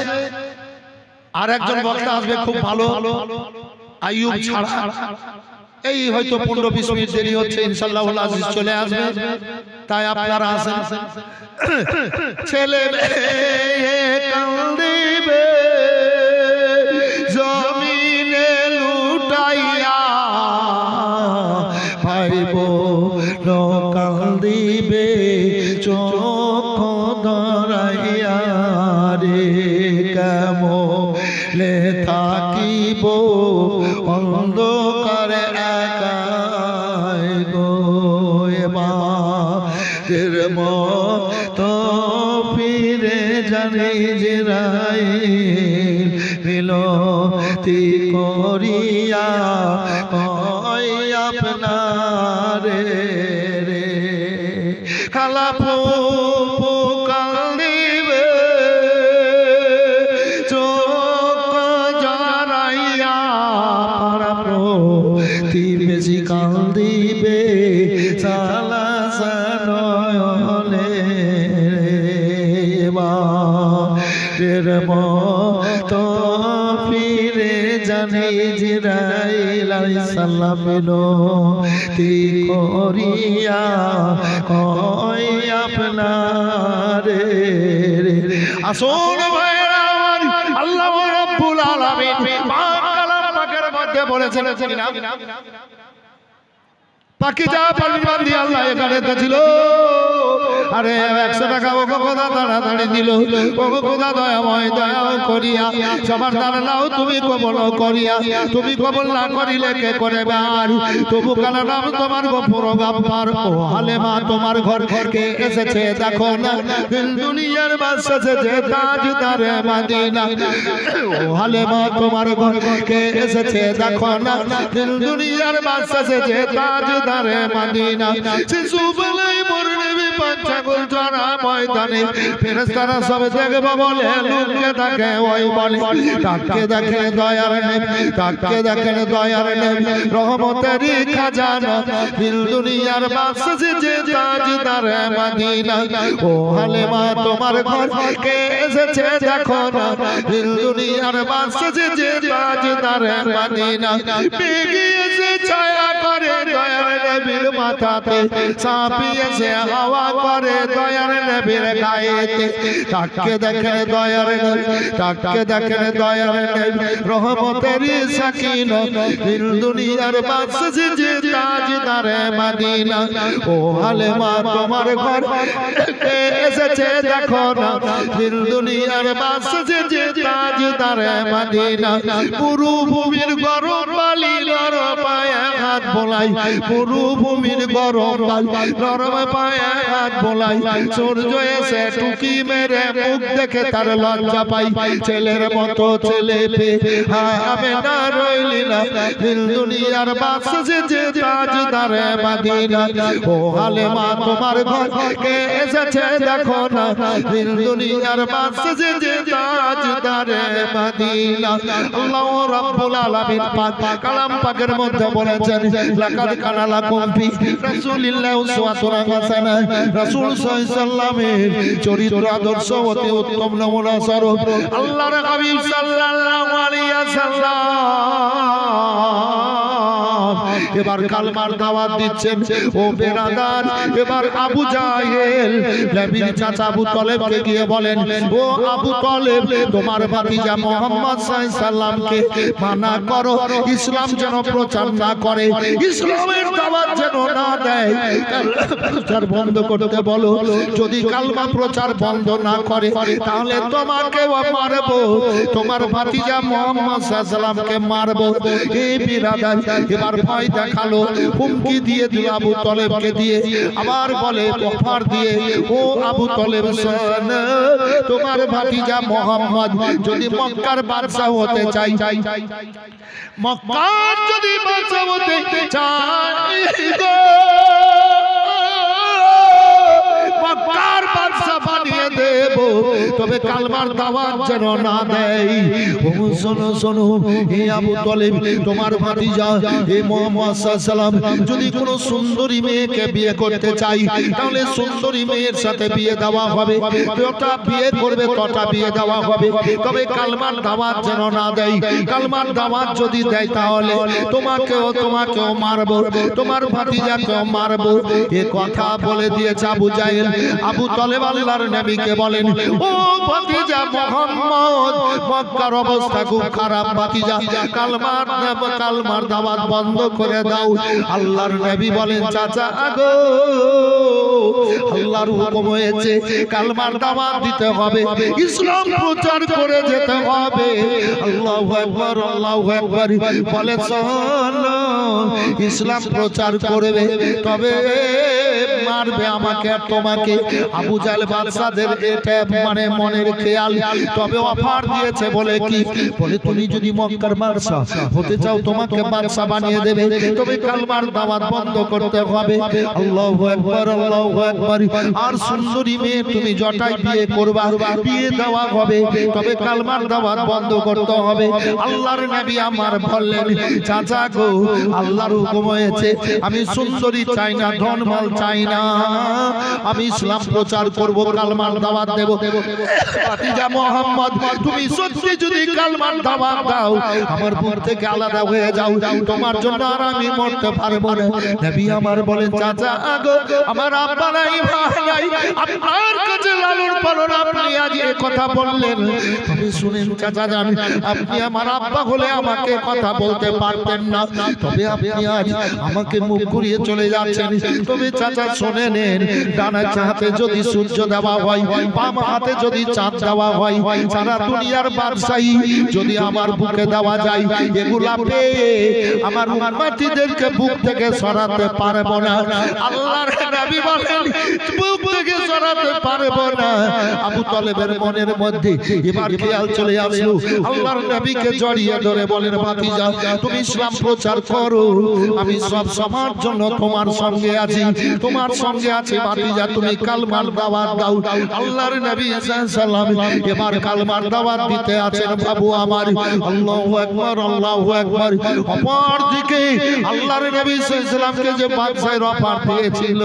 Speaker 2: আর একজন বক্তা আসবে খুব ভালো, আইয়ুব ছাড়া। এই হয়তো 15-20 মিনিট দেরি হচ্ছে, ইনশাআল্লাহ আজিজ চলে আসবে, তাই আপনারা আসেন। ছেলে কান্দিবে জমিনে লুটাইয়া, ভাইব কান্দিবে চোখ ধরাইয়া রে কেমনে থাকিব অন্ধকারে একাই গো এবারের মতো ফিরে জানি ইসরাইল মিনতি করিয়া কই আপনারে রে খালাফ মতো ফিরে জানে জিরাইল আলাইহিস সালাম তি করিয়া কয় আপনারে। আসল ভাইরা আমার, আল্লাহ রাব্বুল আলামিন পাক কালাম পাকের মধ্যে বলেছেন কিনা, পাকিজা পরিমাণ দিয়ে আল্লাহ এখানে ছিল। আরে 100 টাকা ওগো খোদা তাড়াতাড়ি দিল, ওগো খোদা দয়াময় দয়া করিয়া সবার দাঁড়াও তুমি কবল করিয়া, তুমি কবল না করিলে কে করবে আর। তবু কালাম তোমার গফুর গাফফার, ও হালেমা তোমার ঘর কে এসেছে দেখো না, দিল দুনিয়ার বাদশা যে তাজদারে মদিনা। ও হালেমা তোমার ঘর কে এসেছে দেখো না, দিল দুনিয়ার বাদশা যে তাজদারে মদিনা। শিশু বেলায় মোর নবী পাঁচাগল চড়া ময়দানে, ফেরেশতারা সব দেখবে বলে লোককে দেখে ওই বলে, তাকে দেখে দয়ার নবী, তাকে দেখে দয়ার নবী রহমতেরই খাজানা, দিল দুনিয়ার বাদশা যে তাজদারে মদিনা। ও হালেমা তোমার ঘর কে এসেছে দেখো না, দিল দুনিয়ার বাদশা যে তাজদারে মদিনা। বেগিয়েছে ছায়া করে দয়ার নবীর মাথাতে, ছাপিয়েছে হাওয়া করে দয়ার নবীর গায়েতে। তাকে দেখে দয়ার নবী, তাকে দেখে দয়ার নবী রহমতেরই সাকিনা, দিল দুনিয়ার বাদশা যে তাজদারে মদিনা। ও হালেমা তোমার ঘর কে এসেছে দেখো না, দিল দুনিয়ার বাদশা যে তাজদারে মদিনা। পুরো ভূমির গরম বালি নরম পায়ে হাত বোলাই, পুরো ভূমির গরম বালি নরম পায়ে হাত বোলাই। সূর্য এসে টুকি মেরে মুখ দেখে তার লজ্জা পাই, ছেলের মতো ছেলে পে আমি না রইলি না, দিল দুনিয়ার বাদশা যে তাজদারে মদিনা। ও হালেমা তোমার ঘর কে এসেছে দেখো না, দিল দুনিয়ার বাদশা যে তাজদারে মদিনা। আল্লাহ রাব্বুল আলামিন পাক কালাম পাকের মধ্যে বলেছেন, লাকাদ কানা লাকুম ফি রাসূলিল্লাহি উসওয়াতুন হাসানা। রাসূল সাল্লাল্লাহু আলাইহি ওয়াসাল্লামের চরিত্র আদর্শ অতি উত্তম নমুনা স্বরূপ আল্লাহর হাবিব সাল্লাল্লাহু আলাইহি ওয়াসাল্লাম এবার কালমার দাওয়াত দিচ্ছেন। ও বেরাদার, এবার আবু জাহেল নবীর চাচা আবু তলেবকে গিয়ে বলেন, ও আবু তলেব তোমার ভাতিজা মুহাম্মদ সাল্লাল্লাহু আলাইহি সাল্লামকে মানা করো, ইসলাম যেন প্রচার না করে, ইসলামের দাওয়াত যেন না দেয়, প্রচার বন্ধ করতে বলো। যদি কালমা প্রচার বন্ধ না করে তাহলে তোমাকে মারব, তোমার ভাতিজা মুহাম্মদ সাল্লাল্লাহু আলাইহি সাল্লামকে মারব। এই বিরাদার এবার ভয় দেখালো, হুমকি দিয়ে দিল আবু তলেবকে দিয়ে, আবার বলে অফার দিয়ে, ও আবু তলেব শোন, তোমার ভাতিজা মুহাম্মদ যদি মক্কার বাদশা হতে চাই, মক্কার যদি বাদশা হতে চাই গো, মক্কার বাদশা বানিয়ে দেব, তবে কালমার দাওয়াত যেন না দেয়। ও শোনো শোনো, হে আবু তলেব তোমার ভাতিজা হে মুহাম্মদ সাল্লাল্লাহু আলাইহি সাল্লাম যদি কোনো সুন্দরী মেয়েকে বিয়ে করতে চাই তাহলে সুন্দরী মেয়ের সাথে বিয়ে দেওয়া হবে, যতটা বিয়ে করবে ততটা বিয়ে দেওয়া হবে, তবে কালমার দাওয়াত যেন না দেয়। কালমার দাওয়াত যদি দেয় তাহলে তোমাকেও মারব, তোমার ভাতিজাকেও মারব। এ কথা বলে দিয়েছে আবু জাহেল। আবু তলেব আল্লাহর নবীকে বলেন, ও ভাতিজা মুহাম্মদ মক্কার অবস্থা খুব খারাপ, ভাতিজা কালমার দাওয়াত বন্ধ করে দাও। আল্লাহর নবী বলেন, চাচা আগো আল্লাহর হুকুম হয়েছে কালমার দাওয়াত দিতে হবে, ইসলাম প্রচার করে যেতে হবে। আল্লাহু আকবার, আল্লাহু আকবার বলে চলো, ইসলাম প্রচার করবে তবে মারবে আমাকে আর তোমাকে। আবু জাহেল বাদশাদের এটা মানে মনের খেয়াল, তবে অফার দিয়েছে বলে কি বলে, তুমি যদি মক্কার বাদশা হতে চাও তোমাকে বাদশা বানিয়ে দেবে, তবে কালমার দাওয়াত বন্ধ করতে হবে। আল্লাহু আকবার, আল্লাহু আকবার। আর সুন্দরী মেয়ে তুমি জটাই বিয়ে করবা, বিয়ে দেওয়া হবে, তবে কালমার দাওয়াত বন্ধ করতে হবে। হবে। আল্লাহর নবী আমার বললেন, চাচা গো, আল্লাহর হুকুম হয়েছে, আমি সুন্দরী চাই না, ধনমাল চাই না, আমি ইসলাম প্রচার করব, কালমার দাওয়াত দেব। ভাতিজা মোহাম্মদ, তুমি সত্যি যদি কালমার দাওয়াত দাও, আমার বুক থেকে আলাদা হয়ে যাও, তোমার জন্য আর আমি মরতে পারবো না। নবী আমার বলেন, চাচা গো, আমার আব্বা নাই, মা নাই, আপনার কাছে লালন পালন, আপনি আজ এই কথা বললেন, তবে শুনেন চাচা জান, আপনি আমার আব্বা হলে আমাকে কথা বলতে পারতেন না, তবে আপনি আজ আমাকে মুখ ঘুরিয়ে চলে যাচ্ছেন। তবে চাচা শুনে নেন, ডানা হাতে যদি সূর্য দেওয়া হয়, বাম হাতে যদি চাঁদ দেওয়া হয়, সারা দুনিয়ার ব্যবসায়ী যদি আমার বুকে দেওয়া যায়, এগুলা পেয়ে আমার উম্মতিদেরকে বুক থেকে সরাতে পারবো না। আল্লাহর নবী বলেন, বুক থেকে সরাতে পারবো না। আবু তালেবের মনের মধ্যে এবার খেয়াল চলে আসলো, আল্লাহর নবীকে জড়িয়ে ধরে বলেন, ভাতিজা তুমি ইসলাম প্রচার করো, আমি সব সবার জন্য তোমার সঙ্গে আছি, তোমার সঙ্গে আছি। ভাতিজা তুমি কালমার দাওয়াত দাও। আল্লাহর নবী সাল্লাল্লাহু আলাইহি এবার কালমার দাওয়াত দিতে আছেন বাবু আমার। আল্লাহু আকবার, আল্লাহু আকবার। অপর দিকে আল্লাহর নবী সাল্লাল্লাহু আলাইহি যে বাদশাহের অফার দিয়েছিল,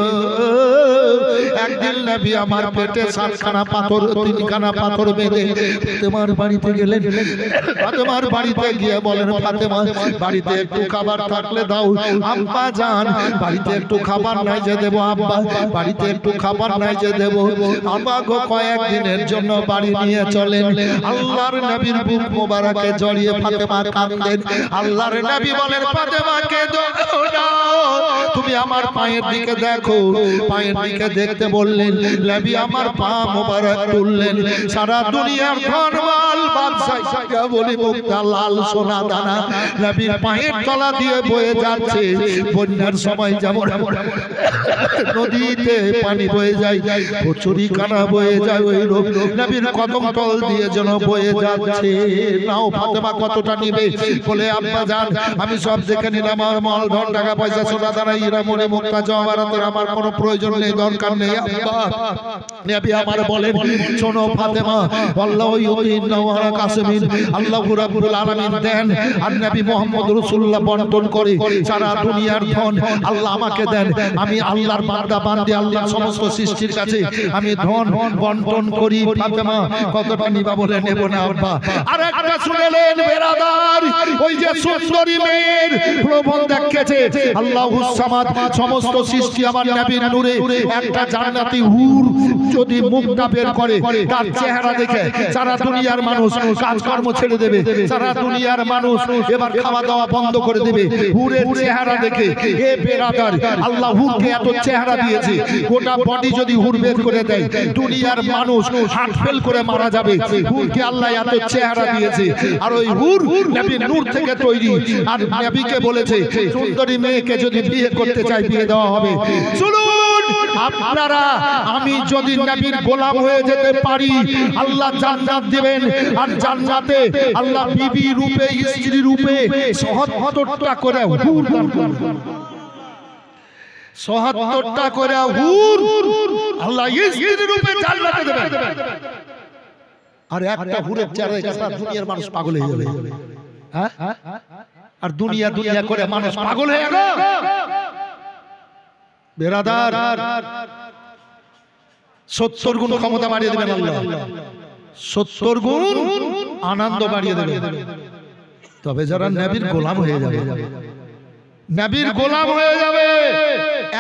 Speaker 2: একদিন নবী আমার পেটে 7খানা পাথর, 3খানা পাথর বেঁধে ফাতেমার বাড়িতে গেলেন। ফাতেমার বাড়িতে গিয়ে বলেন, ফাতেমা বাড়িতে একটু খাবার থাকলে দাও। আব্বা জান বাড়িতে একটু খাবার নাই যে দেব, আব্বা বাড়িতে একটু খাবার নাই যে দেব। আব্বা গো কয়েকদিনের জন্য বাড়ি নিয়ে চলেন। আল্লাহর নবীর বুক মোবারকে জড়িয়ে ফাতেমা কাঁদেন। আল্লাহর নবী বলেন, ফাতেমাকে দাও, তুমি আমার পায়ের দিকে দেখো। পায়ের দিকে দেখতে বললেন, নবী আমার পা মোবারক তুললেন। সারা দুনিয়ার ধনমাল বাদশা বলি মুক্তা লাল সোনা দানা নবীর পায়ের তলা দিয়ে বয়ে যাচ্ছে। বন্যার সময় যেমন নদীতে পানি বয়ে যায়, কচুরি কানা বয়ে যায়, ওই রূপ নবীর কদম তল দিয়ে যেন বয়ে যাচ্ছে। নাও ফাতেমা কতটা নিবে? বলে, আব্বা জান আমি সব দেখে নিলাম, আমার মাল ধন টাকা পয়সা সোনা দানা হীরা মণি মুক্তা জওহরাতের আমার কোনো প্রয়োজন নেই, দরকার নেই। আব্বা নবী আমার বলেন, শোনো ফাতেমা, আল্লাহু ইউতিনা ওয়া কাসমিন, আল্লাহু রাব্বুল আলামিন দেন, আর নবী মুহাম্মদ রাসূলুল্লাহ বন্টন করে। সারা দুনিয়ার ধন আল্লাহ আমাকে দেন, আমি আল্লাহর বান্দা বান্দি, আল্লাহর সমস্ত সৃষ্টির কাছে আমি ধন বন্টন করি। ফাতেমা কতটা নিবা? বলে নেব না আব্বা। আর একটা শুনলেন বেরাদার, ওই যে সুন্দরী মেয়ের প্রলোভন দেখেছে আল্লাহুস সামাদ, সমস্ত সৃষ্টি আমার নবীর নূরে, একটা জান্নাতি হুর যদি মুখটা বের করে, তার চেহারা দেখে সারা দুনিয়ার মানুষ কাজকর্ম ছেড়ে দেবে, সারা দুনিয়ার মানুষ এবার খাওয়া দাওয়া বন্ধ করে দেবে হুরের চেহারা দেখে। এ বেরাদার, আল্লাহ হুরকে এত চেহারা দিয়েছে, গোটা বডি যদি হুর বের করে দেয় দুনিয়ার মানুষ হার্ট ফেল করে মারা যাবে। হুরকে আল্লাহ এত চেহারা দিয়েছে, আর ওই হুর নবী নূর থেকে তৈরি। আর নবীকে বলেছে, সুন্দরী মেয়েকে যদি বিয়ে করতে চাই বিয়ে দেওয়া হবে। শুনুন আপনারা, আমি যদি নবীর গোলাম হয়ে যেতে পারি, আল্লাহ জান্নাত দিবেন। আর জান্নাতে আল্লাহ বিবি রূপে, স্ত্রী রূপে ৭৭টা করে হুর দান করবেন। ৭৭টা করে হুর আল্লাহ স্ত্রী রূপে জান্নাতে দেবেন। আর একটা হুরের চেহারা সারা দুনিয়ার মানুষ পাগল হয়ে যাবে। হ্যাঁ, আর দুনিয়া দুনিয়া করে মানুষ পাগল হয়ে গেল। বেরাদার, ৭০ গুণ ক্ষমতা বাড়িয়ে দেবেন আল্লাহ, ৭০ গুণ আনন্দ বাড়িয়ে দেবেন। তবে যারা নবীর গোলাম হয়ে যাবে, নবীর গোলাম হয়ে যাবে,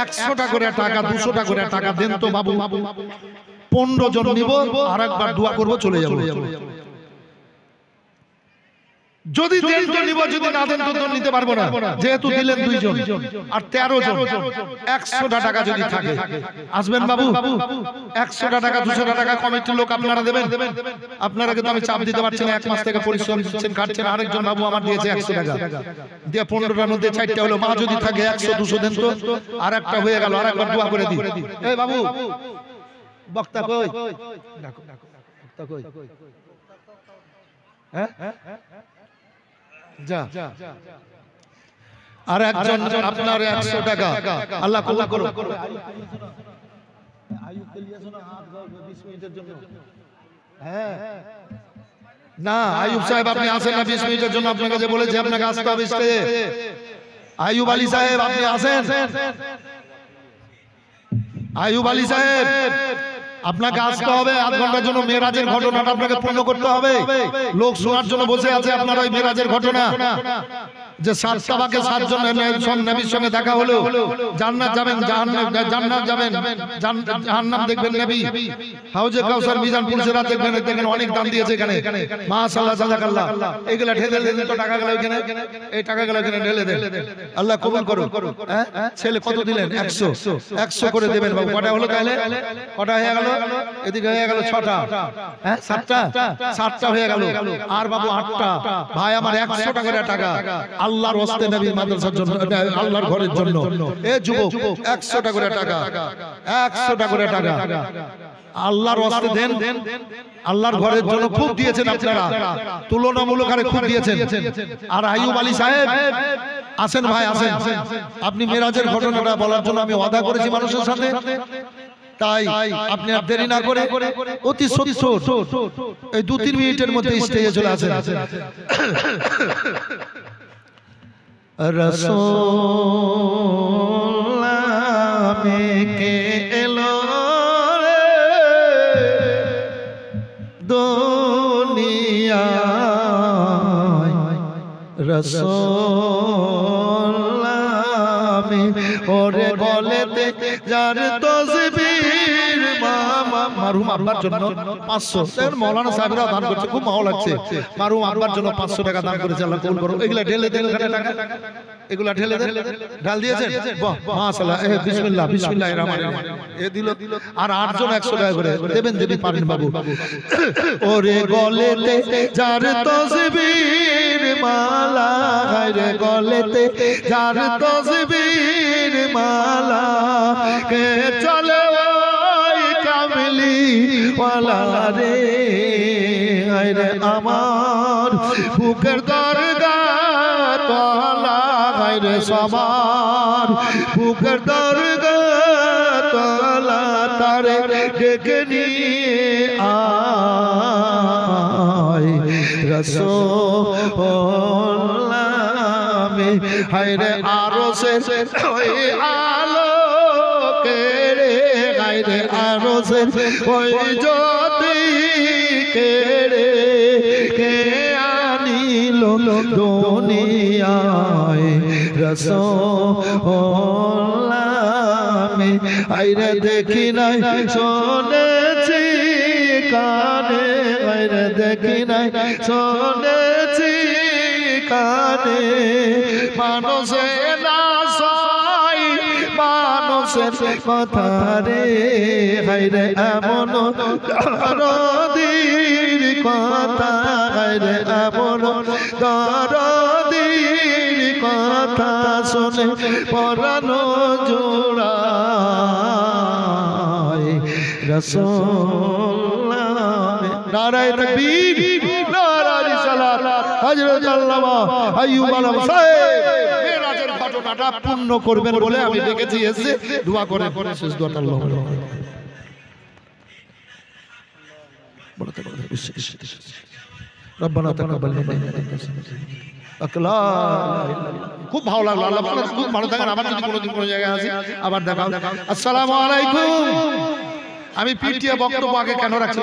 Speaker 2: ১০০টা করে টাকা, ২০০টা করে টাকা দেন তো বাবু, ১৫ জন নিব, আর একবার দোয়া করবো, চলে যাবো। যদি দেন তো নিব, যদি না দেন তো নিতে পারবো না। যেহেতু দিলেন 2 জন আর 13 জন, ১০০টা টাকা যদি থাকে, আসবেন বাবু? ১০০টা টাকা, ২০০টা টাকা কমিটির লোক আপনারা দেবেন। আপনারা কিন্তু আমি চাপ দিতে পারছি না, 1 মাস থেকে পরিশ্রম দিচ্ছেন, কাটছেন। আরেকজন বাবু আমার দিয়েছে 100 টাকা, দিয়ে 15টার মধ্যে 4টা হলো। মা যদি থাকে 100 200 দেন তো, আর একটা হয়ে গেল, আর একবার দোয়া করে দিই। এই বাবু, বক্তা কই? বক্তা কই? হ্যাঁ, যা। আর একজন আপনার 100 টাকা, আল্লাহ কবুল করুন। আয়ুবকে নিয়ে শোনা হাত 20 মিনিটের জন্য। হ্যাঁ, না আইয়ুব সাহেব আপনি আসেন না 20 মিনিটের জন্য আপনাকে যে বলেছি আপনাকে আসতে হবে স্টেজে আইয়ুব আলী সাহেব আপনি আসেন আইয়ুব আলী সাহেব আপনাকে আসতে হবে আধ ঘন্টার জন্য মেরাজের ঘটনাটা আপনাকে পূর্ণ করতে হবে লোক শোনার জন্য বসে আছে আপনার ওই মেরাজের ঘটনা যে 7টা বাকে 7 জন নবীর সঙ্গে দেখা হলো জান্নাত যাবেন জান্নাত যাবেন জাহান্নাম দেখবেন নবী হাউজে কাউসার মিজান পুরসেরা দেখবেন দেখেন অনেক দান দিয়েছে এখানে মাশাআল্লাহ জাযাকাল্লাহ এগুলা ঢেলে দেন তো টাকা গেল এখানে এই টাকা গেল এখানে ঢেলে দেন আল্লাহ কবুল করুন হ্যাঁ ছেলে কত দিলেন 100 করে দেবেন বাবু কটা হলো তাহলে কটা হয়ে গেল এদিকে হয়ে গেল 6টা হ্যাঁ 7টা হয়ে গেল আর বাবু 8টা ভাই আমার 100 টাকা টাকা আল্লাহর ওয়াস্তে নবীর মাদ্রাসার জন্য আল্লাহর ঘরের জন্য এ যুবক 100 টাকা করে টাকা 100 টাকা করে টাকা আল্লাহর ওয়াস্তে দেন আল্লাহর ঘরের জন্য খুব দিয়েছেন আপনারা তুলনামূলক আরে খুব দিয়েছেন আর আইয়ুব আলী সাহেব আসেন ভাই আসেন আপনি মেরাজের ঘটনাটা বলার জন্য আমি ওয়াদা করেছি মানুষের সাথে তাই আপনি আর দেরি না করে অতি সত্য এই 2-3 মিনিটের মধ্যে স্টেজে চলে আসেন রসূল মেকে এলো রে দুনিয়ায় রসূল মে ওরে বলেতে যার তসবির মারহুম আব্বার জন্য 500 এর মাওলানা সাহেবরা দান করছে খুব ভালো লাগছে মারহুম আব্বার জন্য 500 টাকা দান করেছে আল্লাহ কবুল করুন এগুলা ঢেলে দেন ওখানে টাকা এগুলা ঢেলে দেন ঢাল দিয়েছেন বাহ মাশাআল্লাহ বিসমিল্লাহ বিসমিল্লাহির রহমানির রহিম এ দিল আর 8 জন 100 টাকা করে দেবেন যদি পারেন বাবু ওরে গলেতে যার তসবির মালা রে গলেতে যার তসবির মালা কে চলে ওয়ালা রে আরে আমার বুকের দরগা তোলা রে সবার বুকের দরগা তোলা তারে ডেকে নিয়ে আয় রাসূল মে হায়রে আরশে ওই আলো কেড়ে গায়রে আরশে ওই জ্যোতি কেড়ে কে আনিল দুনিয়ায় রাসূল মে আইরে দেখি নাই শুনেছি কানে আইরে দেখি নাই শুনেছি কানে মানুষে না সয় মানুষের কথা রে হায়রে এমন দরদির কথা হায়রে এমন দরদির কথা শুনে পরানো জোড়ায় রাসূল নারায়ে তাকবীর নারায়ে রিসালাত হযরত আল্লামা আইয়ুব আলী সাহেব মেরাজের ঘটনাটা পূর্ণ করবেন বলে আমি ডেকেছি এসে দোয়া করে শেষ দোয়াটা আল্লাহ বলতে বলতে রব্বানা তাকাব্বাল মিন্না ইন্নাকা আকলা খুব ভালো লাগলো আল্লাহ খুব ভালো থাকেন আবার যদি কোনোদিন কোনো জায়গায় আসি আবার দেখাও আসসালামু আলাইকুম আমি পিটিএ বক্তব্য আগে কেন রাখছিলাম